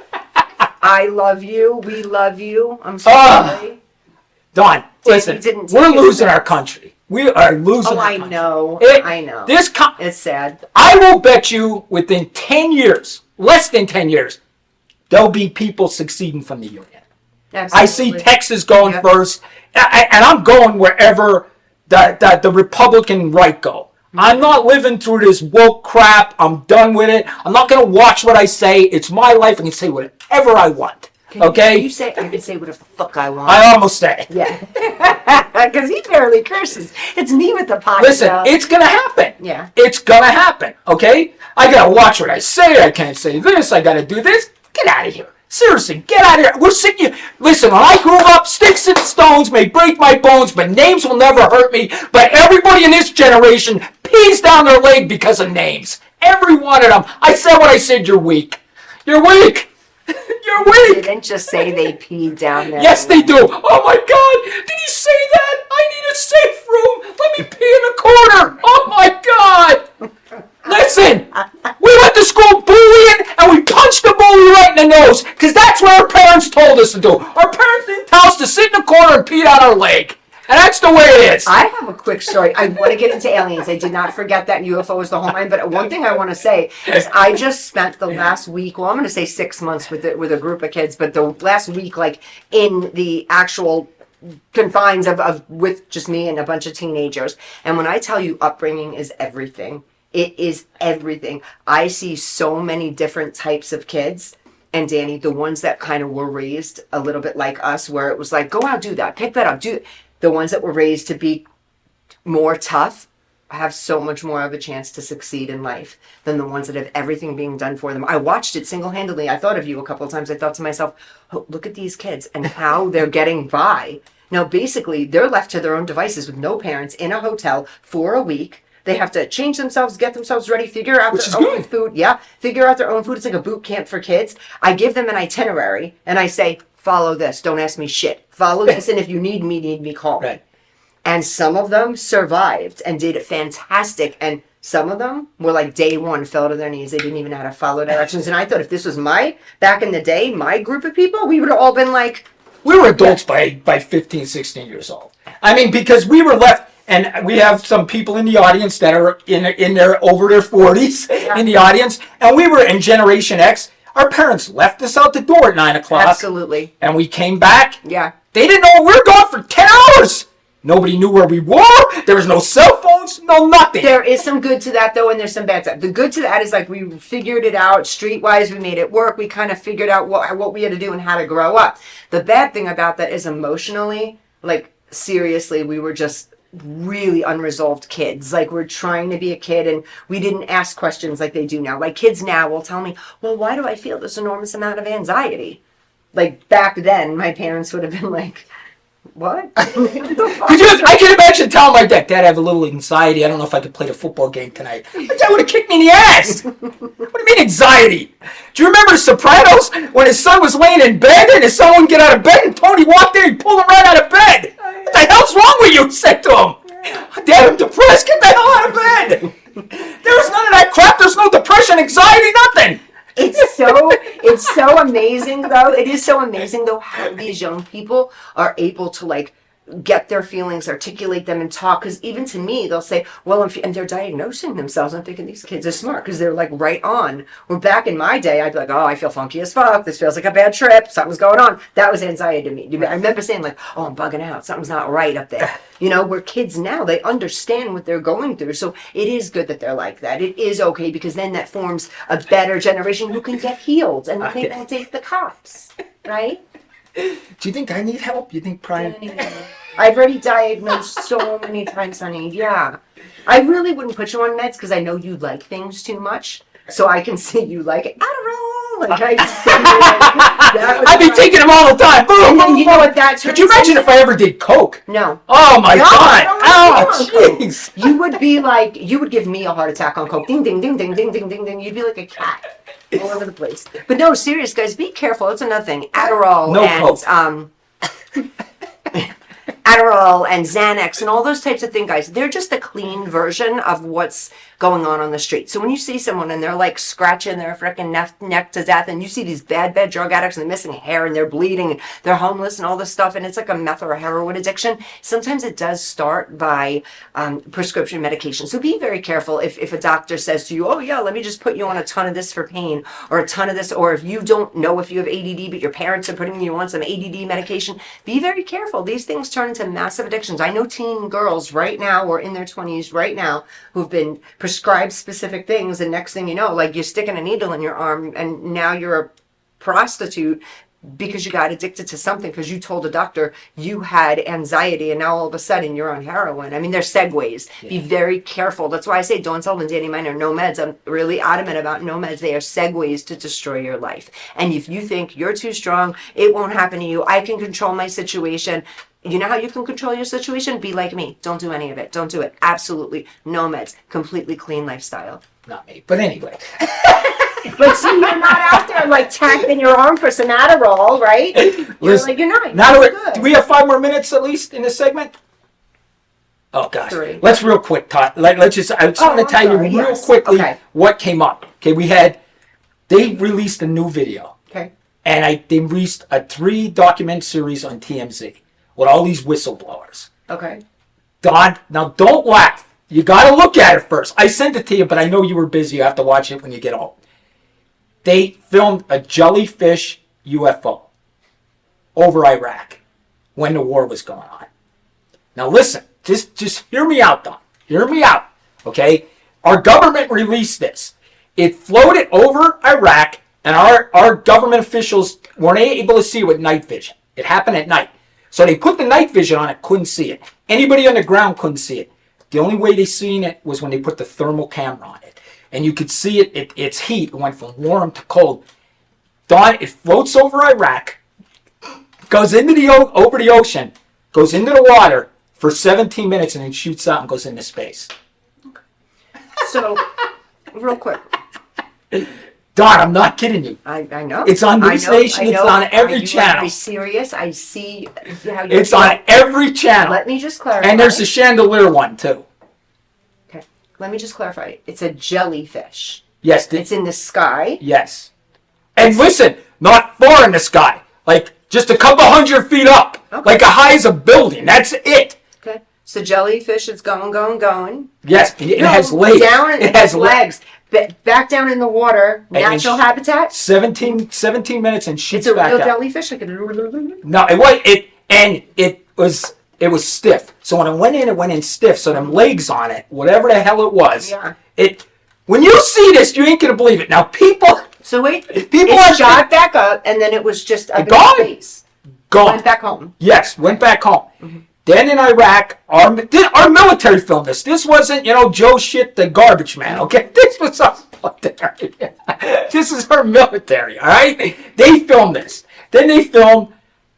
I love you. We love you. I'm sorry. Don, listen, we're losing our country. We are losing our country. I know. It's sad. I will bet you within 10 years, less than 10 years, there'll be people succeeding from the union. Absolutely. I see Texas going first, and I'm going wherever the Republican right go. I'm not living through this woke crap. I'm done with it. I'm not going to watch what I say. It's my life. I can say whatever I want. Okay? I can say whatever the fuck I want. I almost say. Yeah. Because he barely curses. It's me with the podcast. Listen, it's going to happen. Yeah. It's going to happen. Okay? I got to watch what I say. I can't say this. I got to do this. Get out of here. Seriously, get out of here. We're sick of you. Listen, when I grew up, sticks and stones may break my bones, but names will never hurt me. But everybody in this generation pees down their leg because of names. Every one of them. I said what I said, you're weak. You're weak. You're weak. You didn't just say they peed down there. Yes, they do. Oh my God. Did he say that? I need a safe room. Let me pee in the corner. Oh my God. Listen, we went to school pee right in the nose, because that's what our parents told us to do. Our parents didn't tell us to sit in the corner and pee on our leg. And that's the way it is. I have a quick story. I want to get into aliens. I did not forget that UFO is the whole mind. But one thing I want to say is I just spent the last week, well, I'm going to say 6 months with a group of kids, but the last week, like in the actual confines of with just me and a bunch of teenagers. And when I tell you upbringing is everything, it is everything. I see so many different types of kids. And Danny, the ones that kind of were raised a little bit like us, where it was like, go out, do that, pick that up, do it. The ones that were raised to be more tough have so much more of a chance to succeed in life than the ones that have everything being done for them. I watched it single-handedly. I thought of you a couple of times. I thought to myself, oh, look at these kids and how they're getting by. Now, basically, they're left to their own devices with no parents in a hotel for a week. They have to change themselves, get themselves ready, figure out their own food. Yeah, figure out their own food. It's like a boot camp for kids. I give them an itinerary and I say, follow this. Don't ask me shit. Follow this. And if you need me, call me. Right. And some of them survived and did it fantastic. And some of them were like day one, fell to their knees. They didn't even know how to follow directions. And I thought if this was back in the day, my group of people, we would have all been like. We were adults by 15, 16 years old. I mean, because we were left. And we have some people in the audience that are in their over their 40s in the audience. And we were in Generation X. Our parents left us out the door at 9 o'clock. Absolutely. And we came back. Yeah. They didn't know we were gone for 10 hours. Nobody knew where we were. There was no cell phones, no nothing. There is some good to that, though, and there's some bad to that. The good to that is, like, we figured it out streetwise. We made it work. We kind of figured out what we had to do and how to grow up. The bad thing about that is emotionally, like, seriously, we were just really unresolved kids. Like, we're trying to be a kid and we didn't ask questions like they do now. Like, kids now will tell me, well, why do I feel this enormous amount of anxiety? Like, back then my parents would have been like, what? I can imagine telling my dad, I have a little anxiety. I don't know if I could play the football game tonight. My dad would have kicked me in the ass. What do you mean anxiety? Do you remember The Sopranos when his son was laying in bed and his son wouldn't get out of bed and Tony walked in and pulled him right out of bed? What the hell's wrong with you? He said to him. Dad, I'm depressed. Get the hell out of bed. There was none of that crap. There's no depression, anxiety, nothing. It's so amazing, though. It is so amazing, though, how these young people are able to, like, get their feelings, articulate them, and talk. Because even to me, they'll say, well, and they're diagnosing themselves. I'm thinking these kids are smart because they're, like, right on. Where back in my day, I'd be like, oh, I feel funky as fuck. This feels like a bad trip. Something's going on. That was anxiety to me. I remember saying, like, oh, I'm bugging out. Something's not right up there. You know, where kids now, they understand what they're going through. So it is good that they're like that. It is okay because then that forms a better generation who can get healed and they won't take the cops, right? Do you think I need help? You think Brian? I've already diagnosed so many times, honey. Yeah. I really wouldn't put you on meds because I know you like things too much. So I can see you like it. Adderall. Like I'd be taking them all the time. Boom, and you know what that could you imagine if I ever did coke? No. Oh my God. Oh, jeez. You would be like, you would give me a heart attack on coke. Ding, ding, ding, ding, ding, ding, ding, ding. You'd be like a cat all over the place. But no, serious guys, be careful. That's another thing. Adderall Adderall and Xanax and all those types of things, guys, they're just a clean version of what's going on the street. So when you see someone and they're like scratching their freaking neck to death and you see these bad drug addicts and they're missing hair and they're bleeding and they're homeless and all this stuff and it's like a meth or a heroin addiction, sometimes it does start by prescription medication. So be very careful if a doctor says to you, oh yeah, let me just put you on a ton of this for pain or a ton of this, or if you don't know if you have ADD but your parents are putting you on some ADD medication, be very careful. These things turn into massive addictions. I know teen girls right now or in their 20s right now who've been prescribed specific things, and next thing you know, like, you're sticking a needle in your arm and now you're a prostitute because you got addicted to something because you told a doctor you had anxiety and now all of a sudden you're on heroin. I mean, there's segues. Yeah. Be very careful. That's why I say Dawn Sullivan, Danny Miner, no meds. I'm really adamant about no meds. They are segues to destroy your life. And if you think you're too strong, it won't happen to you. I can control my situation. You know how you can control your situation? Be like me. Don't do any of it. Don't do it. Absolutely. No meds. Completely clean lifestyle. Not me. But anyway. But see, you're not out there like tapping your arm for some Adderall, right? You're not. Now do we have 5 more minutes at least in this segment? Oh gosh. 3. Let's real quick talk. I just want to tell you real quickly what came up. Okay, they released a new video. and they released a 3 document series on TMZ with all these whistleblowers. Okay. Don, now don't laugh. You got to look at it first. I sent it to you, but I know you were busy. You have to watch it when you get home. They filmed a jellyfish UFO over Iraq when the war was going on. Now listen, just hear me out, Don. Hear me out, okay? Our government released this. It floated over Iraq, and our government officials weren't able to see it with night vision. It happened at night. So they put the night vision on it, couldn't see it. Anybody on the ground couldn't see it. The only way they seen it was when they put the thermal camera on it. And you could see its heat. It went from warm to cold. Don, it floats over Iraq, goes into over the ocean, goes into the water for 17 minutes, and then shoots out and goes into space. So, real quick. Don, I'm not kidding you. I know. It's on News Nation. It's on every channel. Be serious. I see how you. It's on every channel. Let me just clarify. And there's a chandelier one too. Okay. Let me just clarify. It's a jellyfish. Yes. It's in the sky. Yes. And listen, not far in the sky. Like just a couple 100 feet up. Okay. Like as high as a building. That's it. Okay. So jellyfish is going. Yes. It has legs. It has legs. Back down in the water, natural habitat. 17 minutes and shoots back It's a real up. jellyfish. No, it was stiff. So when it went in stiff. So them legs on it, whatever the hell it was. Yeah. When you see this, you ain't gonna believe it. Now people. So wait, people it shot back up, and then it was just up gone. in space. Gone. Went back home. Yes, went back home. Mm-hmm. Then in Iraq, our military filmed this. This wasn't, Joe shit, the garbage man, okay? This was our military. This is our military, all right? They filmed this. Then they filmed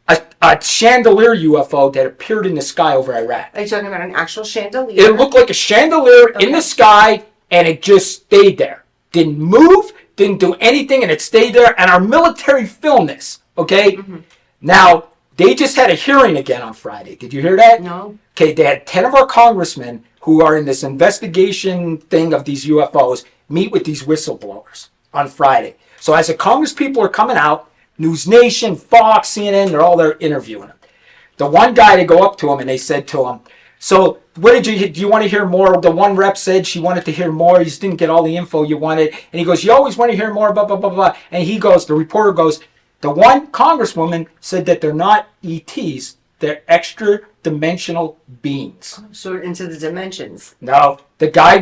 a chandelier UFO that appeared in the sky over Iraq. Are you talking about an actual chandelier? It looked like a chandelier in the sky, and it just stayed there. Didn't move, didn't do anything, and it stayed there. And our military filmed this, okay? Mm-hmm. Now, they just had a hearing again on Friday. Did you hear that? No. Okay, they had 10 of our congressmen who are in this investigation thing of these UFOs meet with these whistleblowers on Friday. So as the Congress people are coming out, News Nation, Fox, CNN, they're all there interviewing them. The one guy, they go up to him and they said to him, so what do you want to hear more? The one rep said she wanted to hear more. You just didn't get all the info you wanted. And he goes, you always want to hear more, blah, blah, blah, blah. And he goes, the reporter goes, the one congresswoman said that they're not ETs, they're extra-dimensional beings. So into the dimensions. No, the guy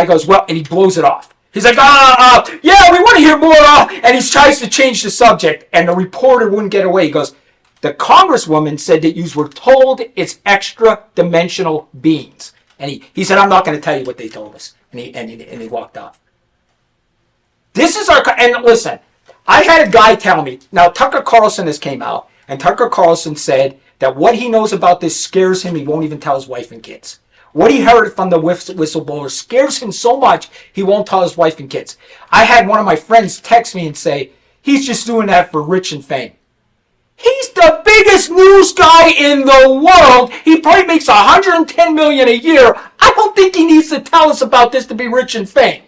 goes, well, and he blows it off. He's like, yeah, we want to hear more, and he tries to change the subject, and the reporter wouldn't get away. He goes, the congresswoman said that you were told it's extra-dimensional beings. And he said, I'm not going to tell you what they told us. And he walked off. This is and listen, I had a guy tell me, now Tucker Carlson has came out, and Tucker Carlson said that what he knows about this scares him, he won't even tell his wife and kids. What he heard from the whistleblower scares him so much, he won't tell his wife and kids. I had one of my friends text me and say, he's just doing that for rich and fame. He's the biggest news guy in the world. He probably makes $110 million a year. I don't think he needs to tell us about this to be rich and fame.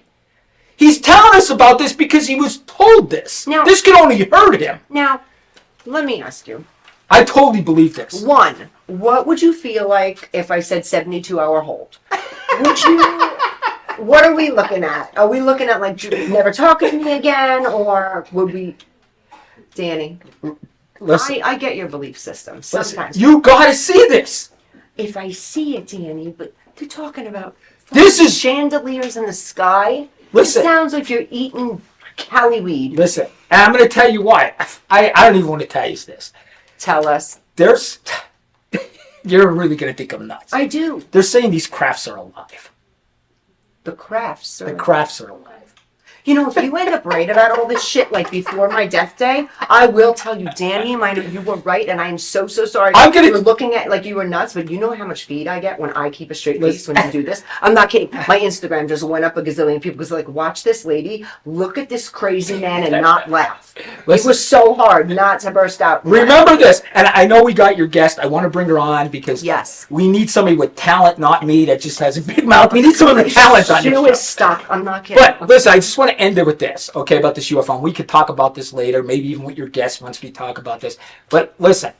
He's telling us about this because he was told this. Now, this could only hurt him. Now, let me ask you. I totally believe this. One, what would you feel like if I said 72-hour hold? What are we looking at? Are we looking at like never talking to me again, or would we, Danny? Listen, I get your belief system sometimes. Listen, you gotta see this. If I see it, Danny, but they're talking about this is chandeliers in the sky. Listen, it sounds like you're eating cali weed. Listen, and I'm going to tell you why. I don't even want to tell you this. Tell us. You're really going to think I'm nuts. I do. They're saying these crafts are alive. The crafts are alive. You know, if you end up right about all this shit, like before my death day, I will tell you, Danny, you were right, and I am so sorry. You were looking at like you were nuts, but you know how much feed I get when I keep a straight face when you do this? I'm not kidding. My Instagram just went up a gazillion people because like, watch this lady, look at this crazy man and not laugh. It was so hard not to burst out. Remember this, and I know we got your guest. I want to bring her on because we need somebody with talent, not me that just has a big mouth. We need someone with talent on this show. Is stuck. I'm not kidding. But listen, I just want to to end it with this, okay, about this UFO. And we could talk about this later, maybe even with your guests once we talk about this. But listen,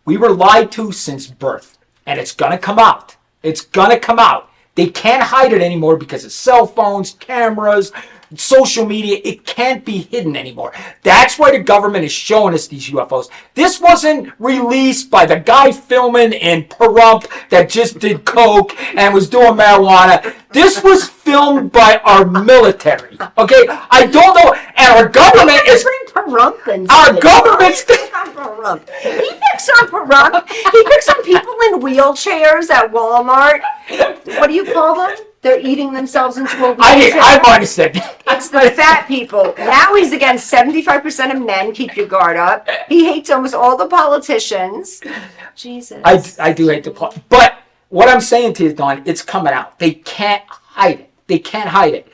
we were lied to since birth, and it's going to come out. It's going to come out. They can't hide it anymore because of cell phones, cameras, social media. It can't be hidden anymore. That's why the government is showing us these UFOs. This wasn't released by the guy filming in Pahrump that just did coke and was doing marijuana. This was filmed by our military. Okay, I don't know, and our government is. Our government's. He picks on Pahrump. He picks on people in wheelchairs at Walmart. What do you call them? They're eating themselves into a wheelchair. I've already said. It's the fat people. Now he's against 75% of men. Keep your guard up. He hates almost all the politicians. Jesus. I do hate the plot. But what I'm saying to you, Dawn, it's coming out. They can't hide it. They can't hide it.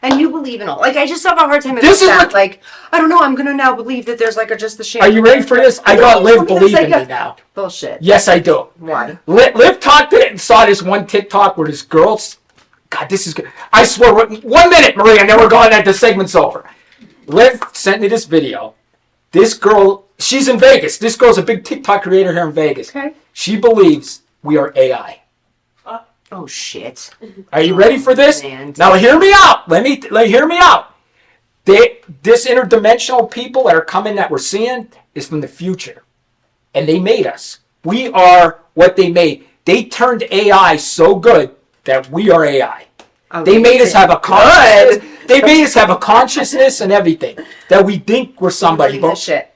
And you believe in all. Like, I just have a hard time with This is that. what- Like, I don't know, I'm going to now believe that there's, like, just the shame. Are you ready for this? I got Liv believing me now. Bullshit. Yes, I do. Why? Liv talked it and saw this one TikTok where this girl's. God, this is good. I swear, 1 minute, Maria, and then we're going that the segment's over. Liv sent me this video. This girl, she's in Vegas. This girl's a big TikTok creator here in Vegas. Okay. She believes we are AI. Oh, shit. Are you ready for this? Man. Now hear me out. Let hear me out. This interdimensional people that are coming that we're seeing is from the future. And they made us. We are what they made. They turned AI so good that we are AI. Oh, they made us have a consciousness. They made us have a consciousness and everything. That we think we're somebody. Believe this shit.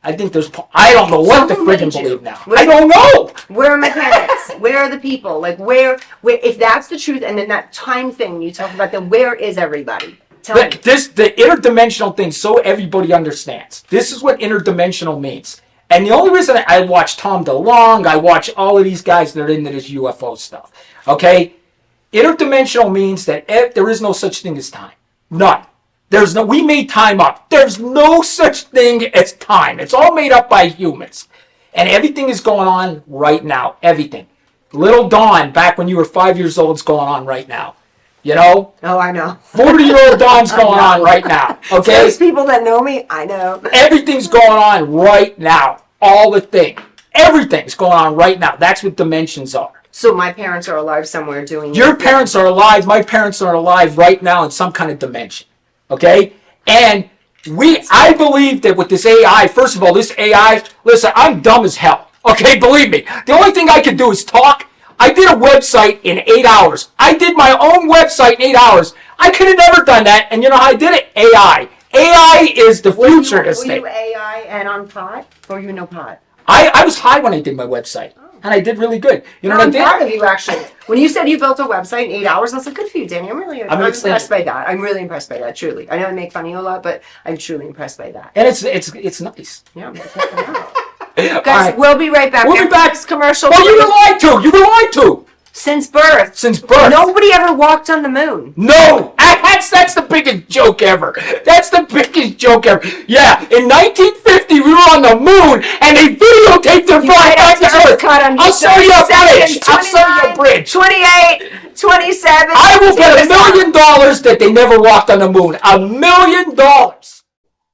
I think there's. I don't know what to Someone friggin' made you. believe now. Where- I don't know. Where are my parents? Where are the people? Like, where, if that's the truth, and then that time thing you talk about, then where is everybody? Tell me. The interdimensional thing, so everybody understands. This is what interdimensional means. And the only reason I watch Tom DeLonge, I watch all of these guys that are into this UFO stuff. Okay? Interdimensional means that there is no such thing as time. None. We made time up. There's no such thing as time. It's all made up by humans. And everything is going on right now. Everything. Little Dawn, back when you were 5 years old, is going on right now. You know? Oh, I know. 40-year-old Dawn's going on right now. Okay? Those people that know me, I know. Everything's going on right now. All the thing. Everything's going on right now. That's what dimensions are. So my parents are alive somewhere doing Your parents are alive. My parents are alive right now in some kind of dimension. Okay? And I believe that with this AI, first of all, this AI, listen, I'm dumb as hell. Okay? Believe me. The only thing I can do is talk. I did a website in 8 hours. I did my own website in 8 hours. I could have never done that. And you know how I did it? AI. AI is the future of this thing. Were you AI and on pot? Or you no pot? I was high when I did my website. And I did really good. You know what I I'm did? proud of you, actually. When you said you built a website in 8 hours, I was like, good for you, Danny. I'm impressed by that. I'm really impressed by that, truly. I know I make fun of you a lot, but I'm truly impressed by that. And it's nice. Yeah. Guys, right. we'll be right back. We'll be back. This commercial. Oh, you were lied to. You were lied to. Since birth. Since birth. Nobody ever walked on the moon. No. That's the biggest joke ever. That's the biggest joke ever. Yeah. In 1950, we were on the moon, and they videotaped their flight back to Earth. I'll show you a bridge. I'll show you a bridge. 28, 27. I will bet $1 million that they never walked on the moon. $1 million.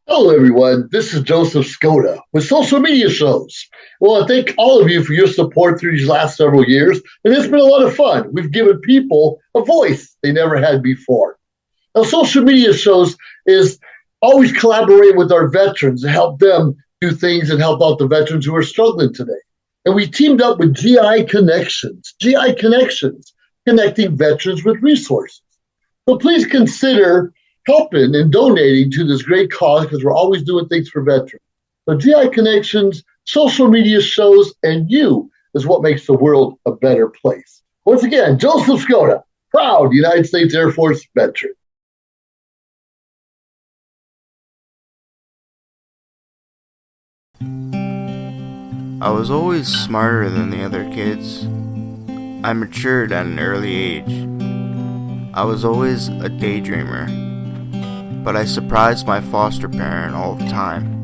Hello, everyone. This is Joseph Skoda with Social Media Shows. Well, I thank all of you for your support through these last several years, and it's been a lot of fun. We've given people a voice they never had before. Now, Social Media Shows is always collaborating with our veterans to help them do things and help out the veterans who are struggling today. And we teamed up with GI Connections, connecting veterans with resources. So please consider helping and donating to this great cause because we're always doing things for veterans. So GI Connections, Social Media Shows, and you is what makes the world a better place. Once again, Joseph Skoda, proud United States Air Force veteran. I was always smarter than the other kids. I matured at an early age. I was always a daydreamer, but I surprised my foster parent all the time.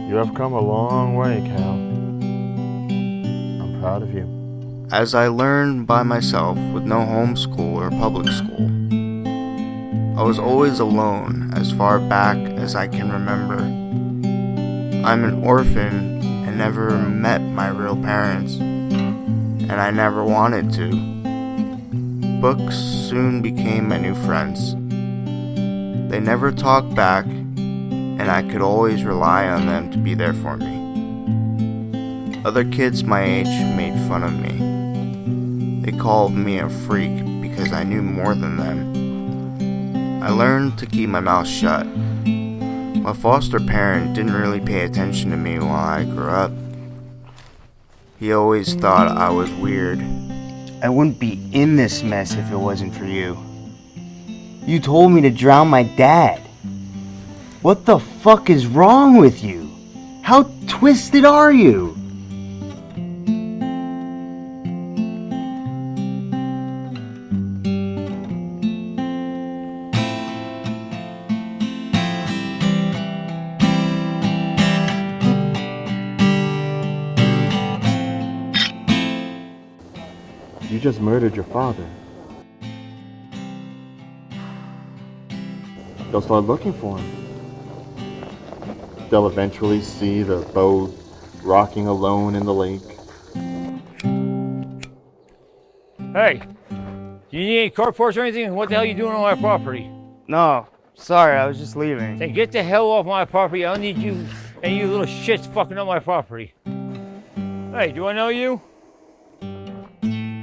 You have come a long way, Cal. I'm proud of you. As I learned by myself with no homeschool or public school, I was always alone as far back as I can remember. I'm an orphan and never met my real parents, and I never wanted to. Books soon became my new friends. They never talked back, and I could always rely on them to be there for me. Other kids my age made fun of me. They called me a freak because I knew more than them. I learned to keep my mouth shut. My foster parent didn't really pay attention to me while I grew up. He always thought I was weird. I wouldn't be in this mess if it wasn't for you. You told me to drown my dad. What the fuck is wrong with you? How twisted are you? You just murdered your father. They'll start looking for him. They'll eventually see the boat rocking alone in the lake. Hey, do you need any carports or anything? What the hell are you doing on my property? No, sorry, I was just leaving. Then get the hell off my property. I don't need you and you little shits fucking up my property. Hey, do I know you?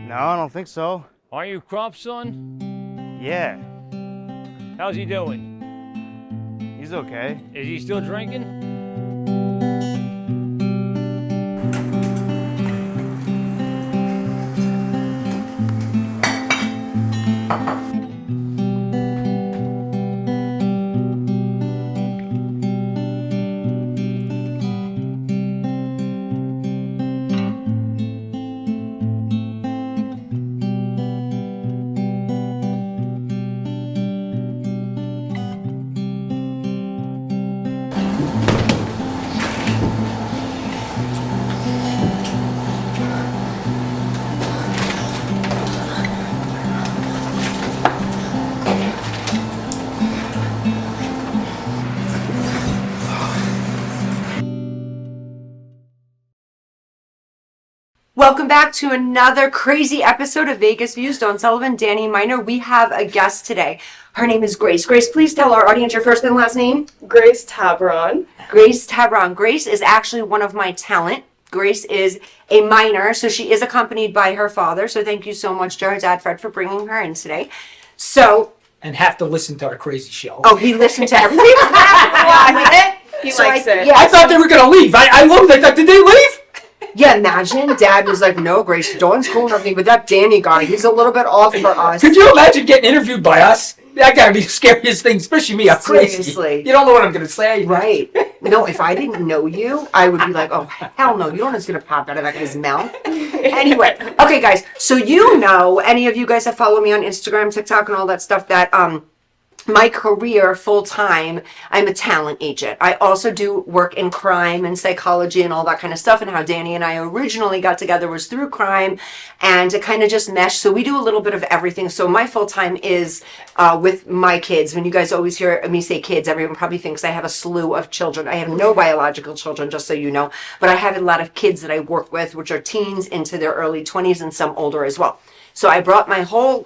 No, I don't think so. Aren't you Crop's son? Yeah, How's he doing? he's okay. Is he still drinking? Welcome back to another crazy episode of Vegas Views. Dawn Sullivan, Danny Miner. We have a guest today. Her name is Grace. Grace, please tell our audience your first and last name. Grace Tabron. Grace Tabron. Grace is actually one of my talent. Grace is a minor, so she is accompanied by her father. So thank you so much to her dad, Fred, for bringing her in today. So. And have to listen to our crazy show. Oh, he listened to everything. He likes it. Yeah, I thought they were going to leave. I love that. Did they leave? Yeah, imagine Dad was like, no, Grace, Dawn's cool and everything, but that Danny guy, he's a little bit off for us. Could you imagine getting interviewed by us? That gotta be the scariest thing, especially me. I'm Seriously. crazy. You don't know what I'm gonna say. Right. No, if I didn't know you, I would be like, oh, hell no, you don't know what's gonna pop out of that guy's mouth. Anyway, okay, guys, so you know, any of you guys that follow me on Instagram, TikTok, and all that stuff, that my career full-time, I'm a talent agent. I also do work in crime and psychology and all that kind of stuff, and how Danny and I originally got together was through crime, and it kind of just meshed. So we do a little bit of everything. So my full-time is with my kids. When you guys always hear me say kids, everyone probably thinks I have a slew of children. I have no biological children, just so you know, but I have a lot of kids that I work with, which are teens into their early 20s and some older as well. So I brought my whole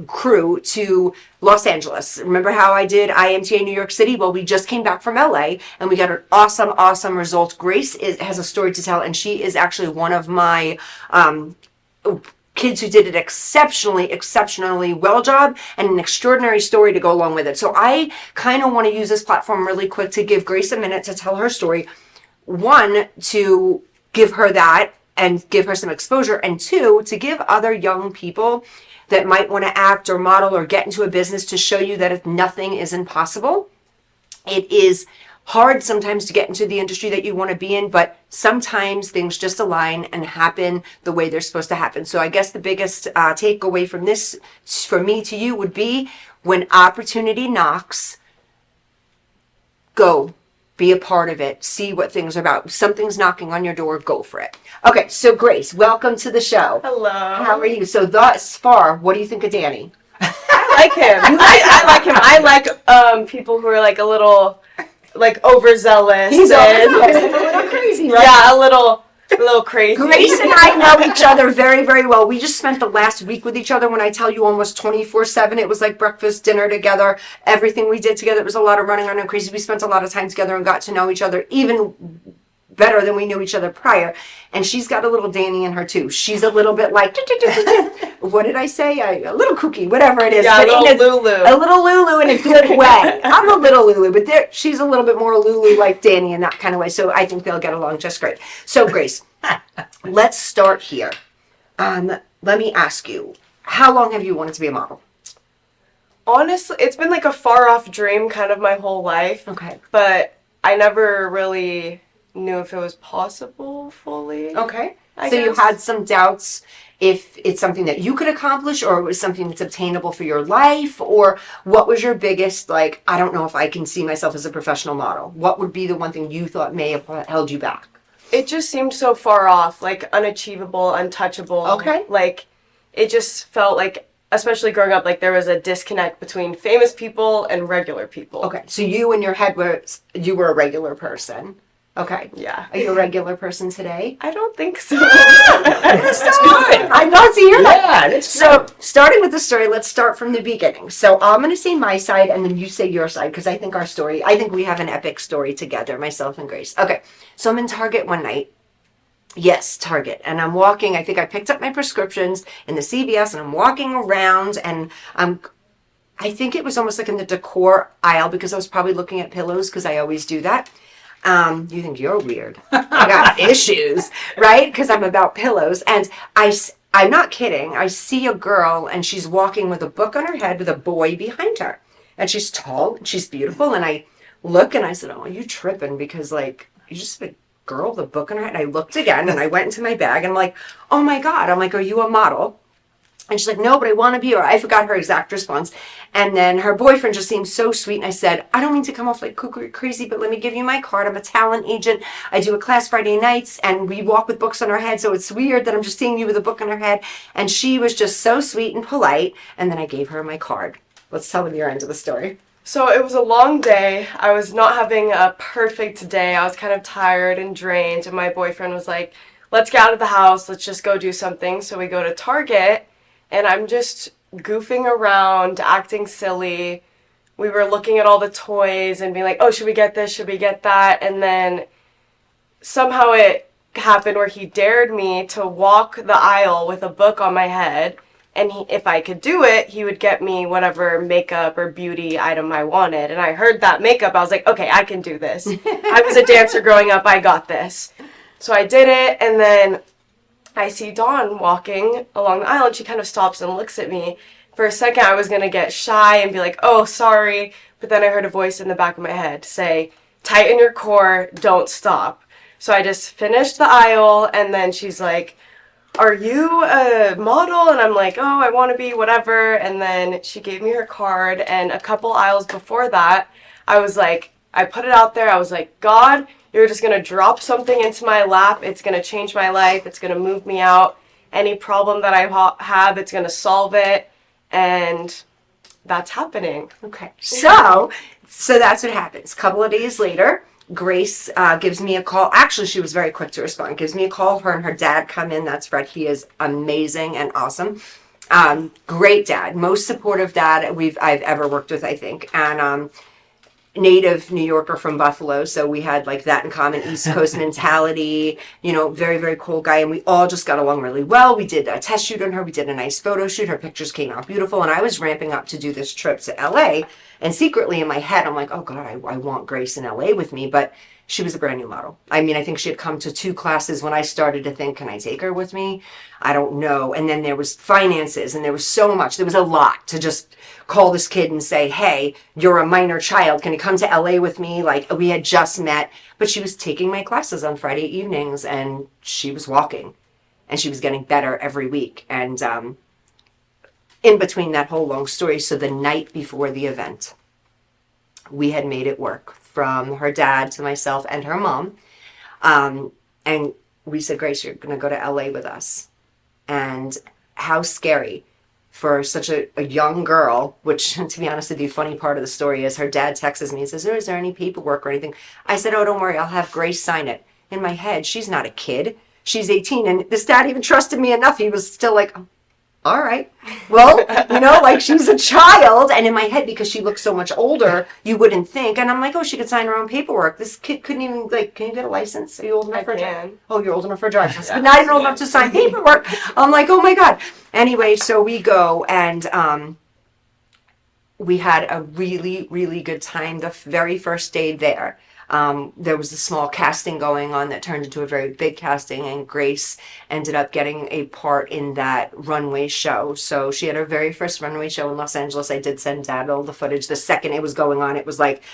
crew to Los Angeles. Remember how I did IMTA New York City? Well, we just came back from LA and we got an awesome, awesome result. Grace has a story to tell, and she is actually one of my kids who did an exceptionally well job, and an extraordinary story to go along with it. So I kind of want to use this platform really quick to give Grace a minute to tell her story. One, to give her that and give her some exposure, and two, to give other young people that might want to act or model or get into a business to show you that if nothing is impossible. It is hard sometimes to get into the industry that you want to be in, but sometimes things just align and happen the way they're supposed to happen. So I guess the biggest takeaway from this, for me to you, would be when opportunity knocks, go. Be a part of it. See what things are about. If something's knocking on your door, go for it. Okay, so Grace, welcome to the show. Hello. How are you? So thus far, what do you think of Danny? I like him. I like him. I like people who are like a little like overzealous. He's and, overzealous, a little crazy, right? Yeah, a little crazy. Grace and I know each other very, very well. We just spent the last week with each other. When I tell you almost 24/7, it was like breakfast, dinner together, everything we did together. It was a lot of running around and crazy. We spent a lot of time together and got to know each other even better than we knew each other prior. And she's got a little Danny in her too. She's a little bit like, what did I say? A little kooky, whatever it is. Yeah, but a little Lulu. A little Lulu in a good way. I'm a little Lulu, but she's a little bit more Lulu like Danny in that kind of way. So I think they'll get along just great. So Grace, let's start here. Let me ask you, how long have you wanted to be a model? Honestly, it's been like a far off dream kind of my whole life. Okay. But I never really knew if it was possible fully. Okay. I So you guess. had some doubts if it's something that you could accomplish, or it was something that's obtainable for your life, or what was your biggest, like, I don't know if I can see myself as a professional model. What would be the one thing you thought may have held you back? It just seemed so far off, like unachievable, untouchable. Okay. Like, it just felt like, especially growing up, like there was a disconnect between famous people and regular people. Okay. So you in your head you were a regular person. Okay. Yeah. Are you a regular person today? I don't think so. That's good. I'd love to hear that. Yeah, that's So, starting with the story, let's start from the beginning. So, I'm going to say my side, and then you say your side, because I think we have an epic story together, myself and Grace. Okay. So, I'm in Target one night. Yes, Target. And I'm walking. I think I picked up my prescriptions in the CVS, and I'm walking around, and I think it was almost like in the decor aisle, because I was probably looking at pillows, because I always do that. You think you're weird. I got issues, right? Because I'm about pillows. And I'm not kidding. I see a girl and she's walking with a book on her head with a boy behind her. And she's tall and she's beautiful. And I look and I said, oh, you tripping? Because like, you just have a girl with a book on her head. And I looked again and I went into my bag and I'm like, oh my God. I'm like, are you a model? And she's like, no, but I want to be her. I forgot her exact response. And then her boyfriend just seemed so sweet. And I said, I don't mean to come off like crazy, but let me give you my card. I'm a talent agent. I do a class Friday nights and we walk with books on our head. So it's weird that I'm just seeing you with a book on her head. And she was just so sweet and polite. And then I gave her my card. Let's tell them your end of the story. So it was a long day. I was not having a perfect day. I was kind of tired and drained. And my boyfriend was like, let's get out of the house. Let's just go do something. So we go to Target. And I'm just goofing around, acting silly. We were looking at all the toys and being like, oh, should we get this? Should we get that? And then somehow it happened where he dared me to walk the aisle with a book on my head. And if I could do it, he would get me whatever makeup or beauty item I wanted. And I heard that makeup. I was like, okay, I can do this. I was a dancer growing up. I got this. So I did it. And then I see Dawn walking along the aisle and she kind of stops and looks at me. For a second, I was going to get shy and be like, oh, sorry. But then I heard a voice in the back of my head say, tighten your core, don't stop. So I just finished the aisle and then she's like, are you a model? And I'm like, oh, I want to be whatever. And then she gave me her card. And a couple aisles before that, I was like, I put it out there. I was like, God, you're just going to drop something into my lap. It's going to change my life. It's going to move me out. Any problem that I have, it's going to solve it. And that's happening. Okay. So that's what happens. A couple of days later, Grace gives me a call. Actually, she was very quick to respond. Gives me a call. Her and her dad come in. That's Fred. He is amazing and awesome. Great dad. Most supportive dad I've ever worked with, I think. And native New Yorker from Buffalo, so we had like that in common, East Coast mentality, very, very cool guy, and we all just got along really well. We did a test shoot on her, we did a nice photo shoot, her pictures came out beautiful, and I was ramping up to do this trip to LA, and secretly in my head, I'm like, oh God, I want Grace in LA with me, but she was a brand new model. I mean, I think she had come to 2 classes when I started to think, can I take her with me? I don't know. And then there was finances and there was so much. There was a lot to just call this kid and say, hey, you're a minor child. Can you come to LA with me? Like, we had just met, but she was taking my classes on Friday evenings and she was walking and she was getting better every week. And in between that whole long story, so the night before the event, we had made it work, from her dad to myself and her mom. And we said, Grace, you're going to go to LA with us. And how scary for such a young girl, which, to be honest with you, funny part of the story is her dad texts me and says, is there any paperwork or anything? I said, oh, don't worry, I'll have Grace sign it. In my head, she's not a kid. She's 18. And this dad even trusted me enough. He was still like, all right, well, like she's a child. And in my head, because she looks so much older, you wouldn't think. And I'm like, oh, she could sign her own paperwork. This kid couldn't even, can you get a license? Are you old enough for a driver's? Oh, you're old enough for a driver's license, but not even old enough to sign paperwork. I'm like, oh my God. Anyway, so we go and we had a really, really good time the very first day there. There was a small casting going on that turned into a very big casting, and Grace ended up getting a part in that runway show. So she had her very first runway show in Los Angeles. I did send Dad all the footage. The second it was going on, it was like,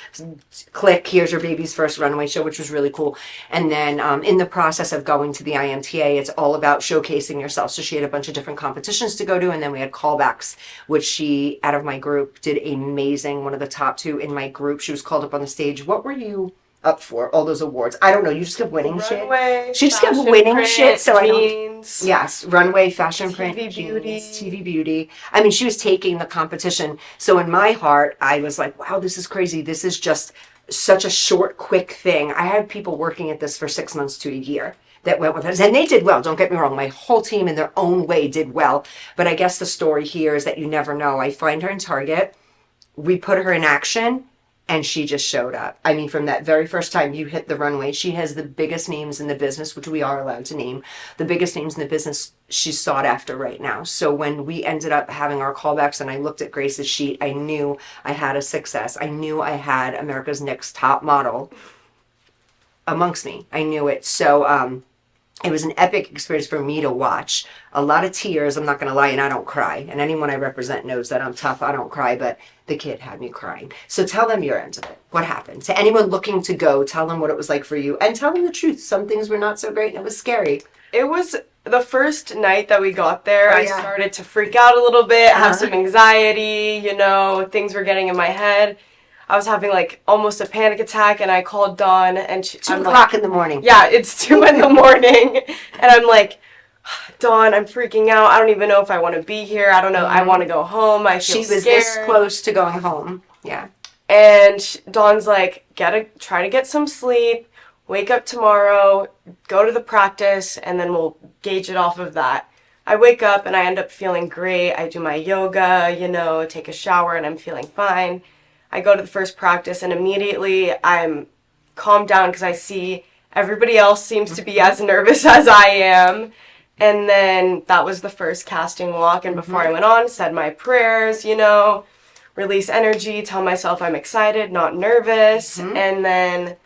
click, here's your baby's first runway show, which was really cool. And then in the process of going to the IMTA, it's all about showcasing yourself. So she had a bunch of different competitions to go to, and then we had callbacks, which she, out of my group, did amazing. One of the top 2 in my group. She was called up on the stage. What were you up for? All those awards? I don't know. You just kept winning runway, shit. She just kept winning shit. So jeans, I don't. Yes, runway, fashion print, beauty, TV beauty. I mean, she was taking the competition. So in my heart, I was like, wow, this is crazy. This is just such a short, quick thing. I had people working at this for 6 months to a year that went with us, and they did well. Don't get me wrong. My whole team in their own way did well. But I guess the story here is that you never know. I find her in Target. We put her in action. And she just showed up. I mean, from that very first time you hit the runway, she has the biggest names in the business, which we are allowed to name. The biggest names in the business, she's sought after right now. So when we ended up having our callbacks and I looked at Grace's sheet, I knew I had a success. I knew I had America's Next Top Model amongst me. I knew it. So it was an epic experience for me to watch. A lot of tears, I'm not going to lie, and I don't cry. And anyone I represent knows that I'm tough. I don't cry, but the kid had me crying. So tell them your end of it. What happened? To anyone looking to go, tell them what it was like for you. And tell them the truth. Some things were not so great, and it was scary. It was the first night that we got there. I started to freak out a little bit, have some anxiety, things were getting in my head. I was having almost a panic attack, and I called Dawn, and 2 o'clock in the morning. Yeah, it's 2 in the morning, and I'm like, Dawn, I'm freaking out. I don't even know if I want to be here. I don't know. I want to go home. I feel scared. She was this close to going home. Yeah. And Dawn's like, try to get some sleep. Wake up tomorrow. Go to the practice, and then we'll gauge it off of that. I wake up, and I end up feeling great. I do my yoga, take a shower, and I'm feeling fine. I go to the first practice, and immediately I'm calmed down because I see everybody else seems to be as nervous as I am. And then that was the first casting walk. And before I went on, said my prayers, release energy, tell myself I'm excited, not nervous. And then,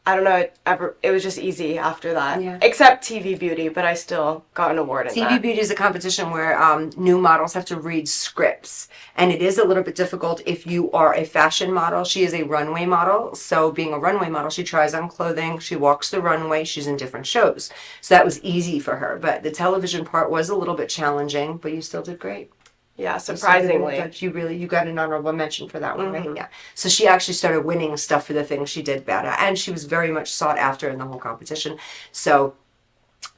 I don't know, it was just easy after that. Yeah. Except TV Beauty, but I still got an award in that. TV Beauty is a competition where new models have to read scripts. And it is a little bit difficult if you are a fashion model. She is a runway model. So being a runway model, she tries on clothing, she walks the runway, she's in different shows. So that was easy for her. But the television part was a little bit challenging, but you still did great. Yeah, surprisingly. You got an honorable mention for that one, right? Yeah. So she actually started winning stuff for the things she did better. And she was very much sought after in the whole competition. So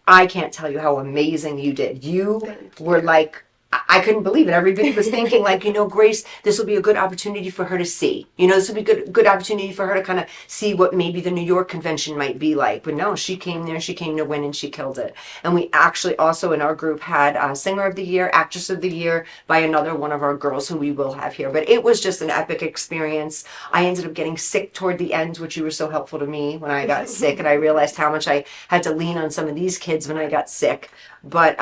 I can't tell you how amazing you did. You were like, I couldn't believe it. Everybody was thinking Grace, this will be a good opportunity for her to see. This will be good opportunity for her to kind of see what maybe the New York convention might be like. But no, she came there, she came to win, and she killed it. And we actually also in our group had Singer of the Year, Actress of the Year by another one of our girls who we will have here. But it was just an epic experience. I ended up getting sick toward the end, which you were so helpful to me when I got sick. And I realized how much I had to lean on some of these kids when I got sick. But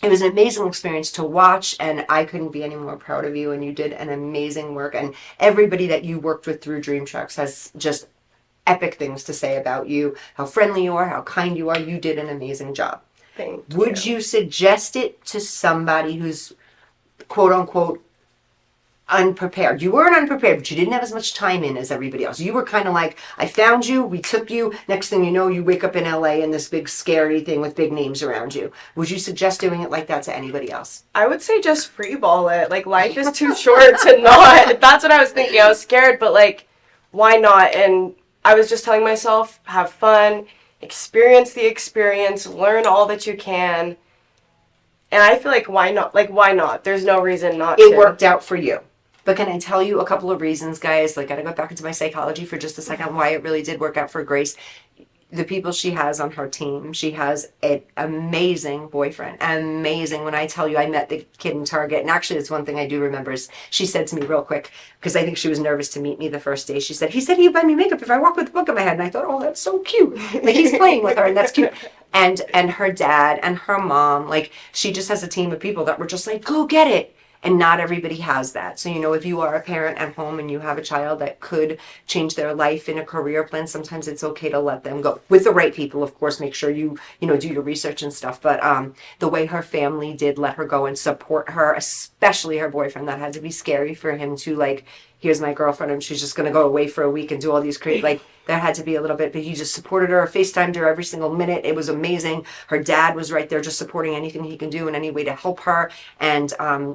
it was an amazing experience to watch, and I couldn't be any more proud of you, and you did an amazing work, and everybody that you worked with through Dream Trucks has just epic things to say about you, how friendly you are, how kind you are. You did an amazing job. Thank you. Would you suggest it to somebody who's quote-unquote unprepared? You weren't unprepared, but you didn't have as much time in as everybody else. You were kind of like, I found you, we took you, next thing you know, you wake up in LA in this big scary thing with big names around you. Would you suggest doing it like that to anybody else? I would say just freeball it. Life is too short to not. That's what I was thinking. I was scared, but why not? And I was just telling myself, have fun, experience the experience, learn all that you can, And I feel like why not? Like, why not? There's no reason not It to. worked out for you. But can I tell you a couple of reasons, guys? Like, I gotta go back into my psychology for just a second, why it really did work out for Grace. The people she has on her team, she has an amazing boyfriend. Amazing. When I tell you, I met the kid in Target, and actually, it's one thing I do remember is she said to me real quick, because I think she was nervous to meet me the first day. She said, he said he'd buy me makeup if I walk with a book in my head. And I thought, oh, that's so cute. Like, he's playing with her, and that's cute. And her dad and her mom, like, she just has a team of people that were just like, go get it. And not everybody has that. So, if you are a parent at home and you have a child that could change their life in a career plan, sometimes it's okay to let them go. With the right people, of course, make sure you do your research and stuff. But the way her family did let her go and support her, especially her boyfriend, that had to be scary for him to, like, here's my girlfriend and she's just going to go away for a week and do all these crazy, like, there had to be a little bit, but he just supported her, FaceTimed her every single minute. It was amazing. Her dad was right there just supporting anything he can do in any way to help her. And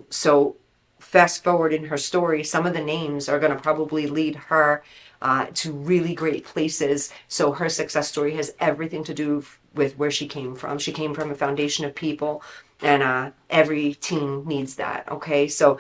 so fast forward in her story, some of the names are going to probably lead her to really great places. So her success story has everything to do with where she came from. She came from a foundation of people, and every teen needs that, okay? So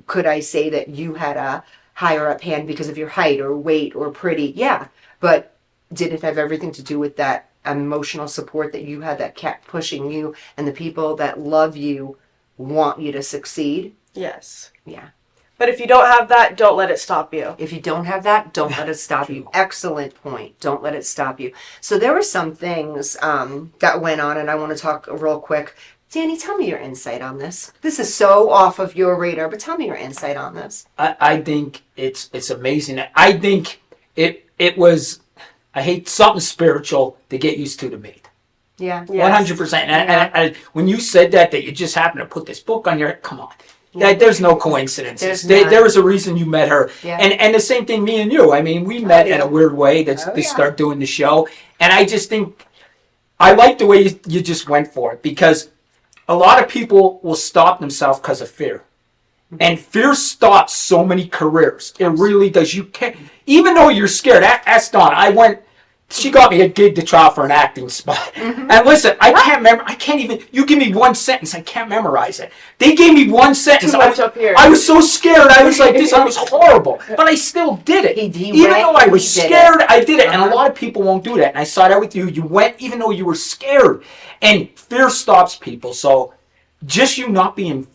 could I say that you had a higher up hand because of your height or weight or pretty? Yeah. But did it have everything to do with that emotional support that you had that kept pushing you, and the people that love you want you to succeed? Yes. Yeah. But if you don't have that, don't let it stop you. If you don't have that, don't let it stop you. Excellent point. Don't let it stop you. So there were some things that went on, and I want to talk real quick. Danny, tell me your insight on this. This is so off of your radar, but tell me your insight on this. I think it's amazing. I think it was, I hate something spiritual to get used to me. Yeah. 100%. And when you said that you just happened to put this book on your, come on. Yeah. There's no coincidences. There was a reason you met her. Yeah. And the same thing, me and you. I mean, we met in a weird way to start doing the show. And I just think, I like the way you just went for it, because a lot of people will stop themselves because of fear. And fear stops so many careers. It really does. You can't, even though you're scared. Ask Dawn. She got me a gig to try for an acting spot. Mm-hmm. And listen, I can't even, you give me one sentence, I can't memorize it. They gave me one sentence. I was so scared. I was like this, I was horrible. But I still did it. Even though I was scared, I did it. And a lot of people won't do that. And I saw that with you. You went even though you were scared. And fear stops people. So just you not being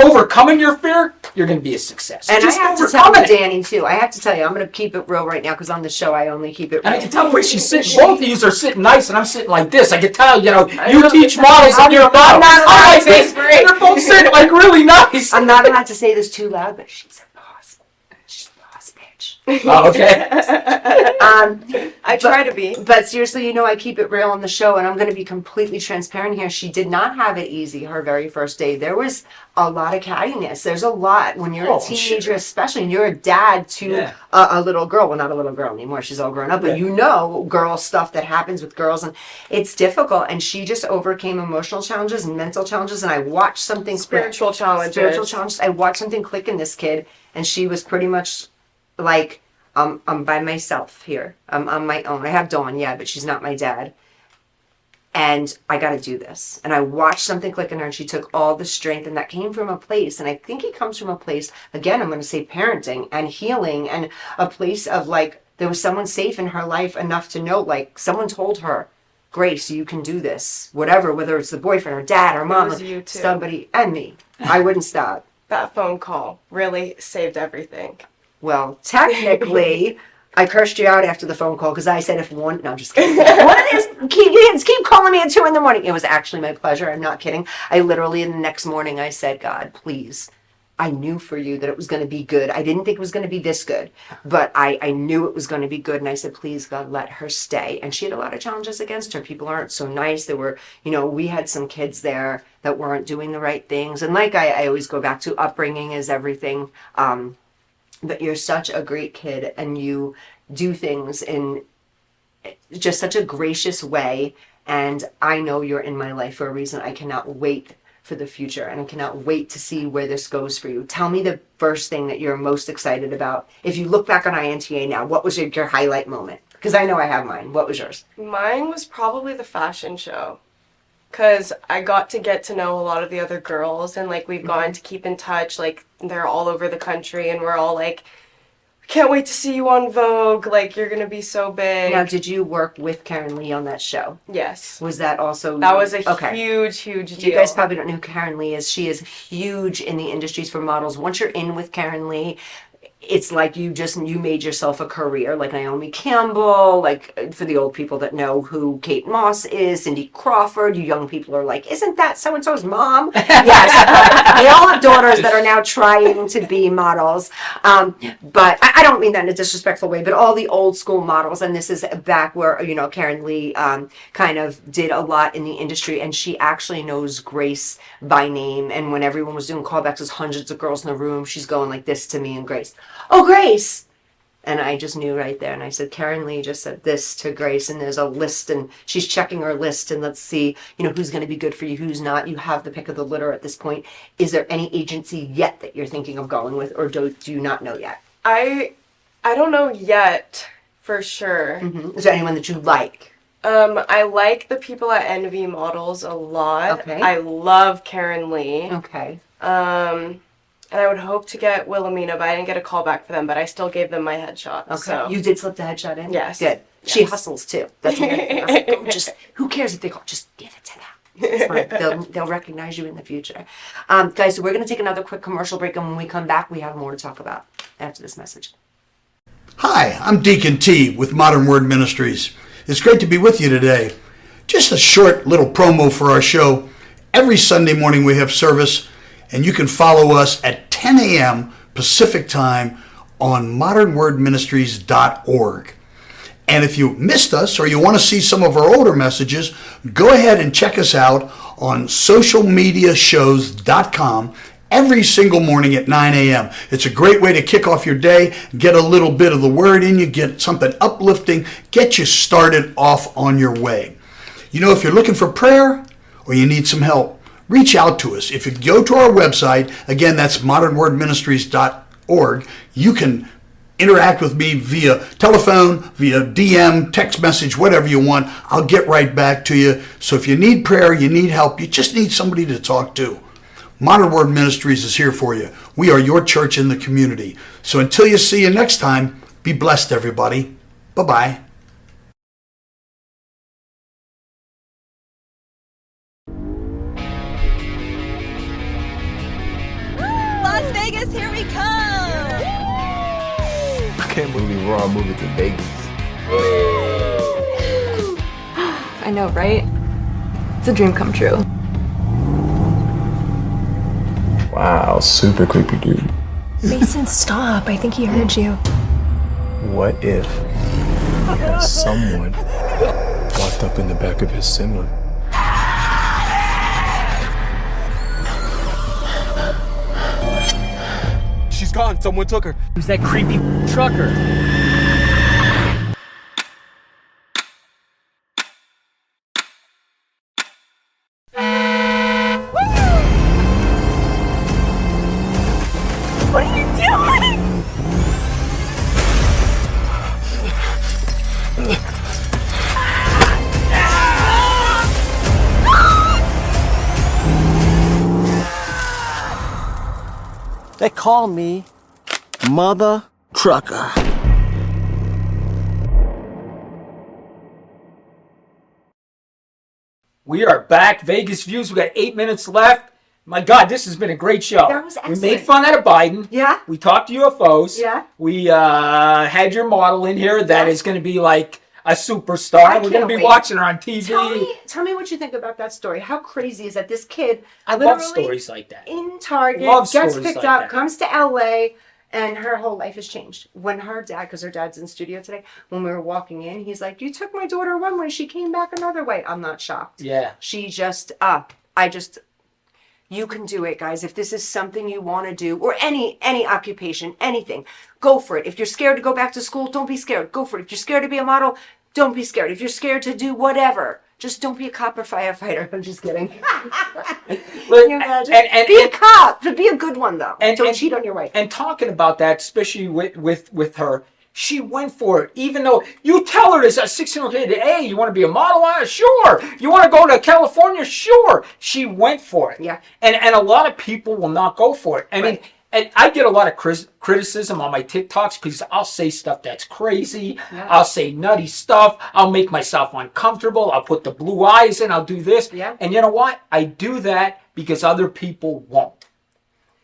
overcoming your fear, you're going to be a success. And just I have to tell Danny too. I have to tell you, I'm going to keep it real right now because on the show I only keep it real. And I can tell the way she's sitting. Both of you are sitting nice, and I'm sitting like this. I can tell, you teach models and you're not like this. They're both sitting like really nice. I'm not allowed to say this too loud, but she's a boss. She's a boss bitch. Oh, okay. I try to be. But seriously, I keep it real on the show, and I'm going to be completely transparent here. She did not have it easy her very first day. There was a lot of cattiness. There's a lot when you're a teenager, especially, and you're a dad to a little girl. Well, not a little girl anymore. She's all grown up. But girl stuff that happens with girls, and it's difficult. And she just overcame emotional challenges and mental challenges. And I watched something spiritual challenges. I watched something click in this kid, and she was pretty much like, I'm by myself here. I'm on my own. I have Dawn, but she's not my dad. And I got to do this. And I watched something click in her, and she took all the strength, and that came from a place. And I think it comes from a place, again, I'm going to say parenting and healing, and a place of like, there was someone safe in her life enough to know, like, someone told her, Grace, you can do this. Whatever, whether it's the boyfriend or dad or mom, you too. Somebody, and me. I wouldn't stop. That phone call really saved everything. Well, technically, I cursed you out after the phone call because I said no, I'm just kidding. What is, keep calling me at 2 a.m. It was actually my pleasure. I'm not kidding. I literally, in the next morning, I said, God, please. I knew for you that it was going to be good. I didn't think it was going to be this good, but I knew it was going to be good. And I said, please, God, let her stay. And she had a lot of challenges against her. People aren't so nice. There were, we had some kids there that weren't doing the right things. And like I always go back to, upbringing is everything. But you're such a great kid, and you do things in just such a gracious way. And I know you're in my life for a reason. I cannot wait for the future, and I cannot wait to see where this goes for you. Tell me the first thing that you're most excited about. If you look back on INTA now, what was your highlight moment? Because I know I have mine. What was yours? Mine was probably the fashion show. because I got to know a lot of the other girls, and like we've gotten to keep in touch. Like they're all over the country, and we're all like, can't wait to see you on Vogue. Like you're gonna be so big. Now, did you work with Karen Lee on that show? Yes. Was that also? That was a huge deal. You guys probably don't know who Karen Lee is. She is huge in the industries for models. Once you're in with Karen Lee, it's like you made yourself a career, like Naomi Campbell, like for the old people that know who Kate Moss is, Cindy Crawford. You young people are like, isn't that so-and-so's mom? Yes. They all have daughters that are now trying to be models. But I don't mean that in a disrespectful way, but all the old school models, and this is back where, you know, Karen Lee kind of did a lot in the industry, and she actually knows Grace by name. And when everyone was doing callbacks, there's hundreds of girls in the room, she's going like this to me and Grace. Oh, Grace! And I just knew right there. And I said, Karen Lee just said this to Grace, and there's a list, and she's checking her list, and let's see, you know, who's going to be good for you, who's not. You have the pick of the litter at this point. Is there any agency yet that you're thinking of going with, or do you not know yet? I don't know yet, for sure. Mm-hmm. Is there anyone that you like? I like the people at Envy Models a lot. Okay. I love Karen Lee. Okay. And I would hope to get Wilhelmina, but I didn't get a call back for them, but I still gave them my headshot. Okay. So. You did slip the headshot in? Yes. Good. Yes. She hustles too. That's the other thing. I was like, oh, just, who cares if they call? Just give it to them. It's fine. They'll recognize you in the future. Guys, so we're going to take another quick commercial break, and when we come back, we have more to talk about after this message. Hi, I'm Deacon T with Modern Word Ministries. It's great to be with you today. Just a short little promo for our show. Every Sunday morning we have service, and you can follow us at 10 a.m. Pacific time on modernwordministries.org. And if you missed us or you want to see some of our older messages, go ahead and check us out on socialmediashows.com every single morning at 9 a.m. It's a great way to kick off your day, get a little bit of the word in you, get something uplifting, get you started off on your way. You know, if you're looking for prayer or you need some help, reach out to us. If you go to our website, again, that's modernwordministries.org, you can interact with me via telephone, via DM, text message, whatever you want. I'll get right back to you. So if you need prayer, you need help, you just need somebody to talk to, Modern Word Ministries is here for you. We are your church in the community. So until you see you next time, be blessed, everybody. Bye-bye. Las Vegas, here we come! I can't believe we're all moving to Vegas. I know, right? It's a dream come true. Wow, super creepy dude. Mason, stop. I think he heard you. What if someone walked up in the back of his semi? She's gone. Someone took her. Who's that creepy trucker? What are you doing? They call me Mother Trucker. We are back. Vegas Views. We got 8 minutes left. My God, this has been a great show. That was excellent. We made fun out of Biden. Yeah. We talked UFOs. Yeah. We had your model in here that is going to be like a superstar. We're going to be watching her on TV. Tell me what you think about that story. How crazy is that? This kid, I love stories like that. in Target, Love gets stories picked like up, that. comes to LA, and her whole life has changed. When her dad, because her dad's in studio today, when we were walking in, he's like, "You took my daughter one way, she came back another way." I'm not shocked. Yeah. She just, you can do it, guys. If this is something you want to do, or any occupation, anything, go for it. If you're scared to go back to school, don't be scared. Go for it. If you're scared to be a model, don't be scared. If you're scared to do whatever, just don't be a cop or firefighter. I'm just kidding. Can you imagine? Be a cop, but be a good one though. Don't cheat on your wife. And talking about that, especially with her, She went for it, even though you tell her as a 16-year-old kid, hey, you want to be a model? Sure. You want to go to California? Sure. She went for it. Yeah. And a lot of people will not go for it. I mean, and I get a lot of criticism on my TikToks because I'll say stuff that's crazy. Yeah. I'll say nutty stuff. I'll make myself uncomfortable. I'll put the blue eyes in. I'll do this. Yeah. And you know what? I do that because other people won't.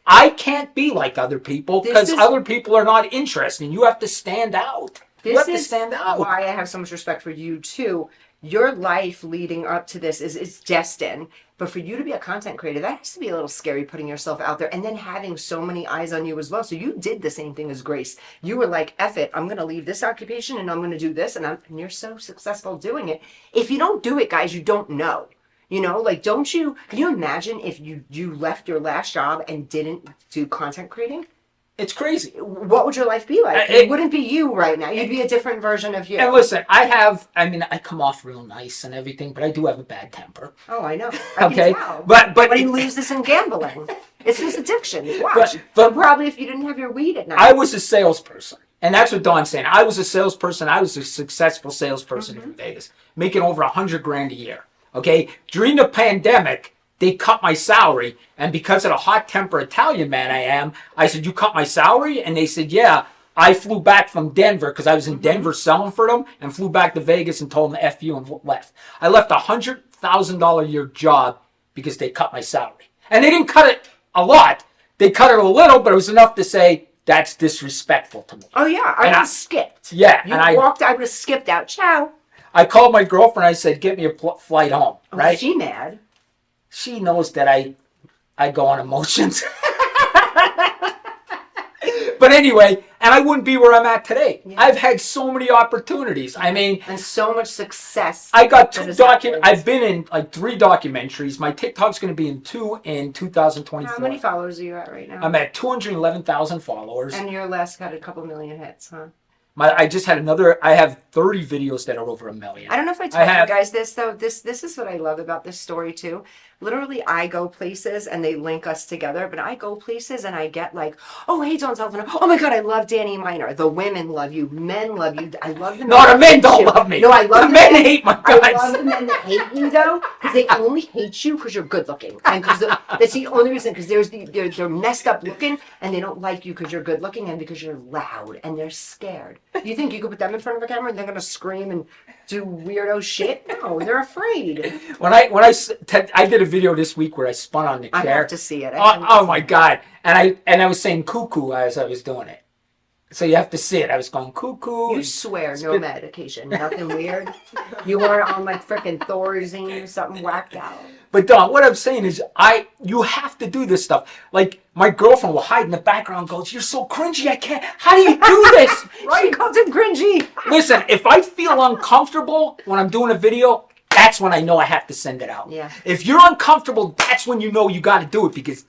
I can't be like other people because other people are not interested. You have to stand out. You have to stand out. Why I have so much respect for you too. Your life leading up to this is destined. But for you to be a content creator, that has to be a little scary, putting yourself out there and then having so many eyes on you as well. So you did the same thing as Grace. You were like, F it, I'm going to leave this occupation and I'm going to do this. And you're so successful doing it. If you don't do it, guys, you don't know. You know, like, can you imagine if you left your last job and didn't do content creating? It's crazy. What would your life be like? It wouldn't be you right now. You'd be a different version of you. And listen, I come off real nice and everything, but I do have a bad temper. Oh, I know. I Okay. can tell. But he loses in gambling. It's his addiction. Watch. But probably if you didn't have your weed at night. I was a salesperson. And that's what Dawn's saying. I was a salesperson. I was a successful salesperson in Vegas, making over $100,000 a year. Okay. During the pandemic, they cut my salary. And because of the hot temper Italian man I am, I said, you cut my salary? And they said, yeah. I flew back from Denver because I was in Denver selling for them and flew back to Vegas and told them F you and left. I left a $100,000 a year job because they cut my salary. And they didn't cut it a lot. They cut it a little, but it was enough to say, that's disrespectful to me. Oh, yeah. I would have skipped. Yeah. I would have skipped out. Ciao. I called my girlfriend. I said, get me a flight home. Right? Was she mad? She knows that I go on emotions. But anyway, and I wouldn't be where I'm at today. Yeah. I've had so many opportunities. I mean, and so much success. I got I've been in like 3 documentaries. My TikTok's going to be in 2 in 2024. How many followers are you at right now? I'm at 211,000 followers. And your last got a couple million hits, huh? I just had I have 30 videos that are over 1 million. I don't know if I told you guys this, though. This is what I love about this story, too. Literally, I go places and they link us together, but I go places and I get like, oh, hey, Dawn Sullivan. Oh, my God, I love Danny Miner. The women love you. Men love you. I love the men. No, the men don't love me. No, I love the men hate my guys. I love the men that hate you, though, because they only hate you because you're good looking. And because that's the only reason, because they're messed up looking and they don't like you because you're good looking and because you're loud and they're scared. You think you could put them in front of a camera and they're going to scream and do weirdo shit? No, they're afraid. When I did a video this week where I spun on the chair. I have to see it. Oh my God. And I was saying cuckoo as I was doing it. So you have to see it. I was going cuckoo. You swear, no medication, nothing weird. You weren't on like frickin' Thorazine or something whacked out. But Don, what I'm saying is, you have to do this stuff. Like my girlfriend will hide in the background, and goes, "You're so cringy. I can't. How do you do this?" Right? She calls him cringy. Listen, if I feel uncomfortable when I'm doing a video, that's when I know I have to send it out. Yeah. If you're uncomfortable, that's when you know you got to do it because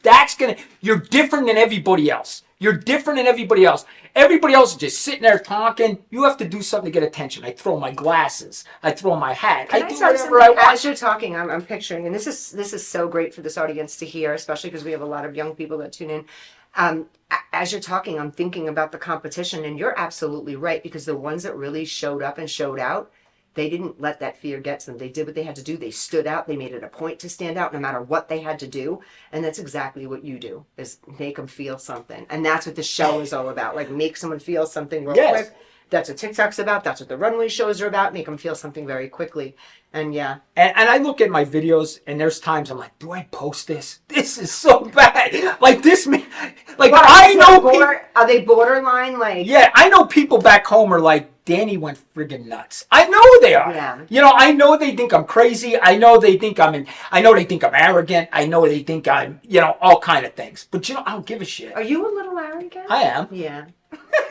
you're different than everybody else. You're different than everybody else. Everybody else is just sitting there talking. You have to do something to get attention. I throw my glasses. I throw my hat. I do whatever I want. As you're talking, I'm picturing, and this is so great for this audience to hear, especially because we have a lot of young people that tune in. As you're talking, I'm thinking about the competition, and you're absolutely right because the ones that really showed up and showed out, they didn't let that fear get to them. They did what they had to do. They stood out. They made it a point to stand out no matter what they had to do. And that's exactly what you do, is make them feel something. And that's what the show is all about. Like, make someone feel something real quick. That's what TikTok's about. That's what the runway shows are about. Make them feel something very quickly. And yeah. And I look at my videos, and there's times I'm like, do I post this? This is so bad. Like, this, like, what, I know people. Are they borderline? Like, yeah, I know people back home are like, Danny went friggin' nuts. I know they are. Yeah. You know, I know they think I'm crazy. I know they think I know they think I'm arrogant. I know they think I'm, all kind of things. But I don't give a shit. Are you a little arrogant? I am. Yeah.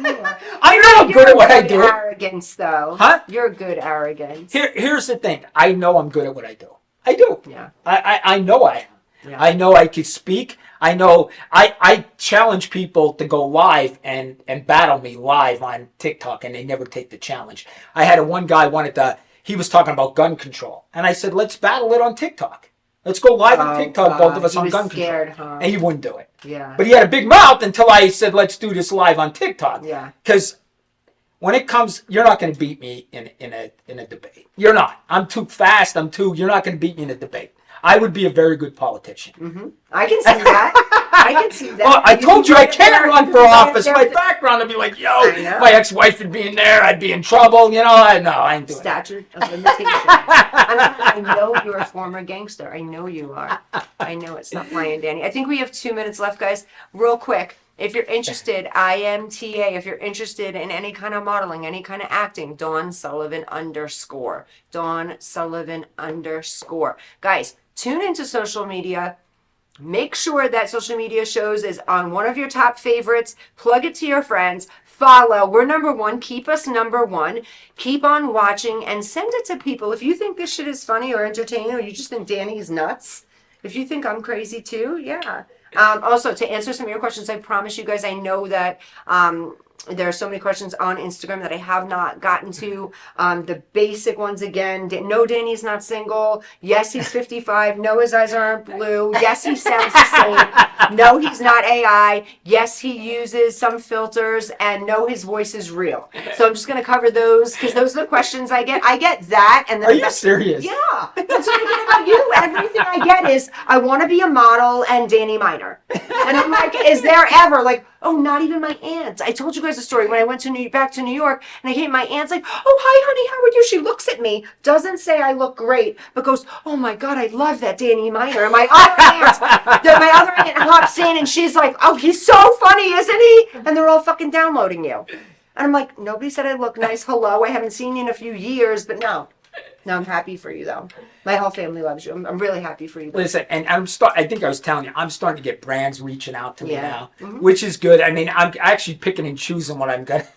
I know I'm good at what I do. Arrogance, though. Huh? You're good arrogance. Here's the thing. I know I'm good at what I do. I do. Yeah. I know I am. Yeah. I know I could speak. I know I challenge people to go live and battle me live on TikTok, and they never take the challenge. I had one guy he was talking about gun control, and I said, let's battle it on TikTok. Let's go live on TikTok, both of us on gun control. Huh? And he wouldn't do it. Yeah. But he had a big mouth until I said, let's do this live on TikTok. Yeah. Because when it comes, you're not going to beat me in a debate. You're not. I'm too fast. You're not going to beat me in a debate. I would be a very good politician. Mm-hmm. I can see that. I can see that. Well, I told you I can't run for office. My background would be like, yo, my ex-wife would be in there. I'd be in trouble. You know, I ain't doing Statute of limitations. I know you're a former gangster. I know you are. I know it's not lying, Danny. I think we have 2 minutes left, guys. Real quick. If you're interested, IMTA, if you're interested in any kind of modeling, any kind of acting, Dawn Sullivan _. Dawn Sullivan _ Guys, tune into social media. Make sure that social media shows is on one of your top favorites. Plug it to your friends. Follow. We're #1. Keep us #1. Keep on watching and send it to people. If you think this shit is funny or entertaining or you just think Danny is nuts, if you think I'm crazy too, yeah. Also, to answer some of your questions, I promise you guys, I know that there are so many questions on Instagram that I have not gotten to. The basic ones again. No, Danny's not single. Yes, he's 55. No, his eyes aren't blue. Yes, he sounds the same. No, he's not AI. Yes, he uses some filters. And no, his voice is real. So I'm just going to cover those because those are the questions I get. I get that. And then Are you serious? Yeah. That's what I get about you. Everything I get is, I want to be a model and Danny Miner. And I'm like, is there ever like, oh, not even my aunt. I told you guys a story when I went back to New York and I came, my aunt's like, oh, hi, honey, how are you? She looks at me, doesn't say I look great, but goes, oh my God, I love that Danny Miner. And my other aunt hops in and she's like, oh, he's so funny, isn't he? And they're all fucking downloading you. And I'm like, nobody said I look nice. Hello, I haven't seen you in a few years, but no. No, I'm happy for you though. My whole family loves you. I'm really happy for you. Listen, and I think I was telling you, I'm starting to get brands reaching out to me now, Mm-hmm. which is good. I mean, I'm actually picking and choosing what I'm gonna.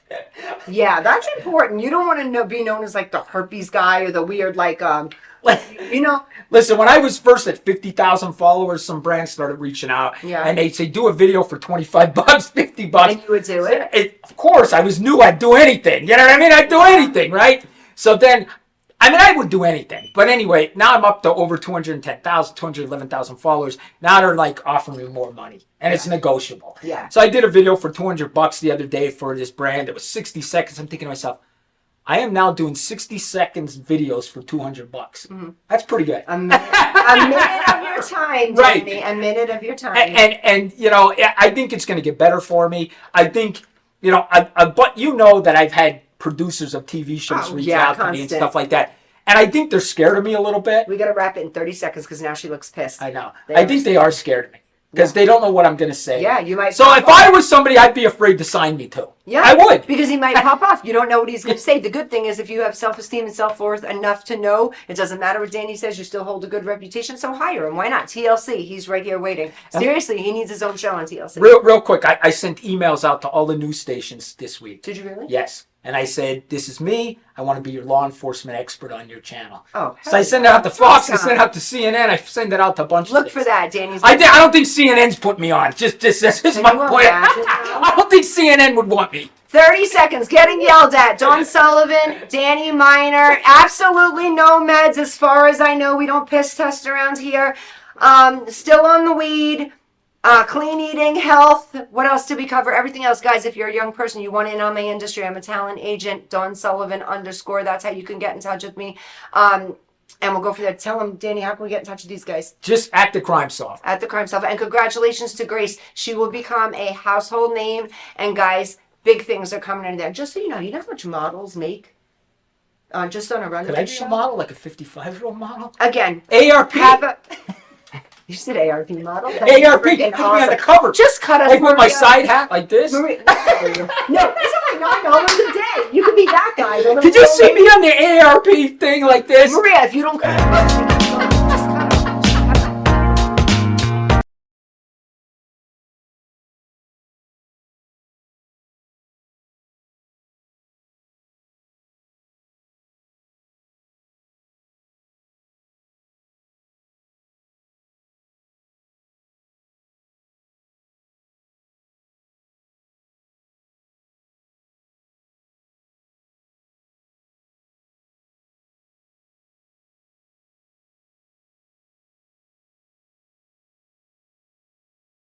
Yeah, that's important. You don't want to be known as like the herpes guy or the weird you know. Listen, when I was first at 50,000 followers, some brands started reaching out, and they'd say, do a video for $25, $50. And you would do it? Of course, I was new. I'd do anything. You know what I mean? I'd do anything, right? So then. I mean, I would do anything. But anyway, now I'm up to over 210,000, 211,000 followers. Now they're like offering me more money. And it's negotiable. Yeah. So I did a video for $200 the other day for this brand. It was 60 seconds. I'm thinking to myself, I am now doing 60 seconds videos for $200. Mm-hmm. That's pretty good. A minute of your time, right. Danny. A minute of your time. And you know, I think it's going to get better for me. I think, you know, but you know that I've had producers of TV shows reach out to me and stuff like that. And I think they're scared of me a little bit. We got to wrap it in 30 seconds because now she looks pissed. I know. I think they are scared of me because they don't know what I'm going to say. Yeah, you might. So if I was somebody, I'd be afraid to sign me too. Yeah, I would. Because he might pop off. You don't know what he's going to say. The good thing is if you have self-esteem and self-worth enough to know, it doesn't matter what Danny says, you still hold a good reputation, so hire him. Why not? TLC, he's right here waiting. Seriously, he needs his own show on TLC. Real quick, I sent emails out to all the news stations this week. Did you really? Yes. And I said, this is me. I want to be your law enforcement expert on your channel. Oh, so I send it out to Fox. I send it out to CNN. I send it out to a bunch of Look for that, Danny's. I don't think CNN's put me on. Just this is my point. I don't think CNN would want me. 30 seconds, getting yelled at. Dawn Sullivan, Danny Miner, absolutely no meds as far as I know. We don't piss test around here. Still on the weed. Clean eating, health. What else did we cover? Everything else, guys. If you're a young person, you want in on my industry, I'm a talent agent. Dawn Sullivan _. That's how you can get in touch with me. And we'll go for that. Tell them, Danny, how can we get in touch with these guys? Just at the Crime Soft. At the Crime Soft. And congratulations to Grace. She will become a household name. And guys, big things are coming in there. Just so you know how much models make? Just on a runway. Could I just model like a 55-year-old model? Again. ARP. You said ARP model? ARP, put me on the cover. Just cut us. Like with my side hat like this? No, it's only $9 a day. You could be that guy. Did you see me on the ARP thing like this? Maria, if you don't cut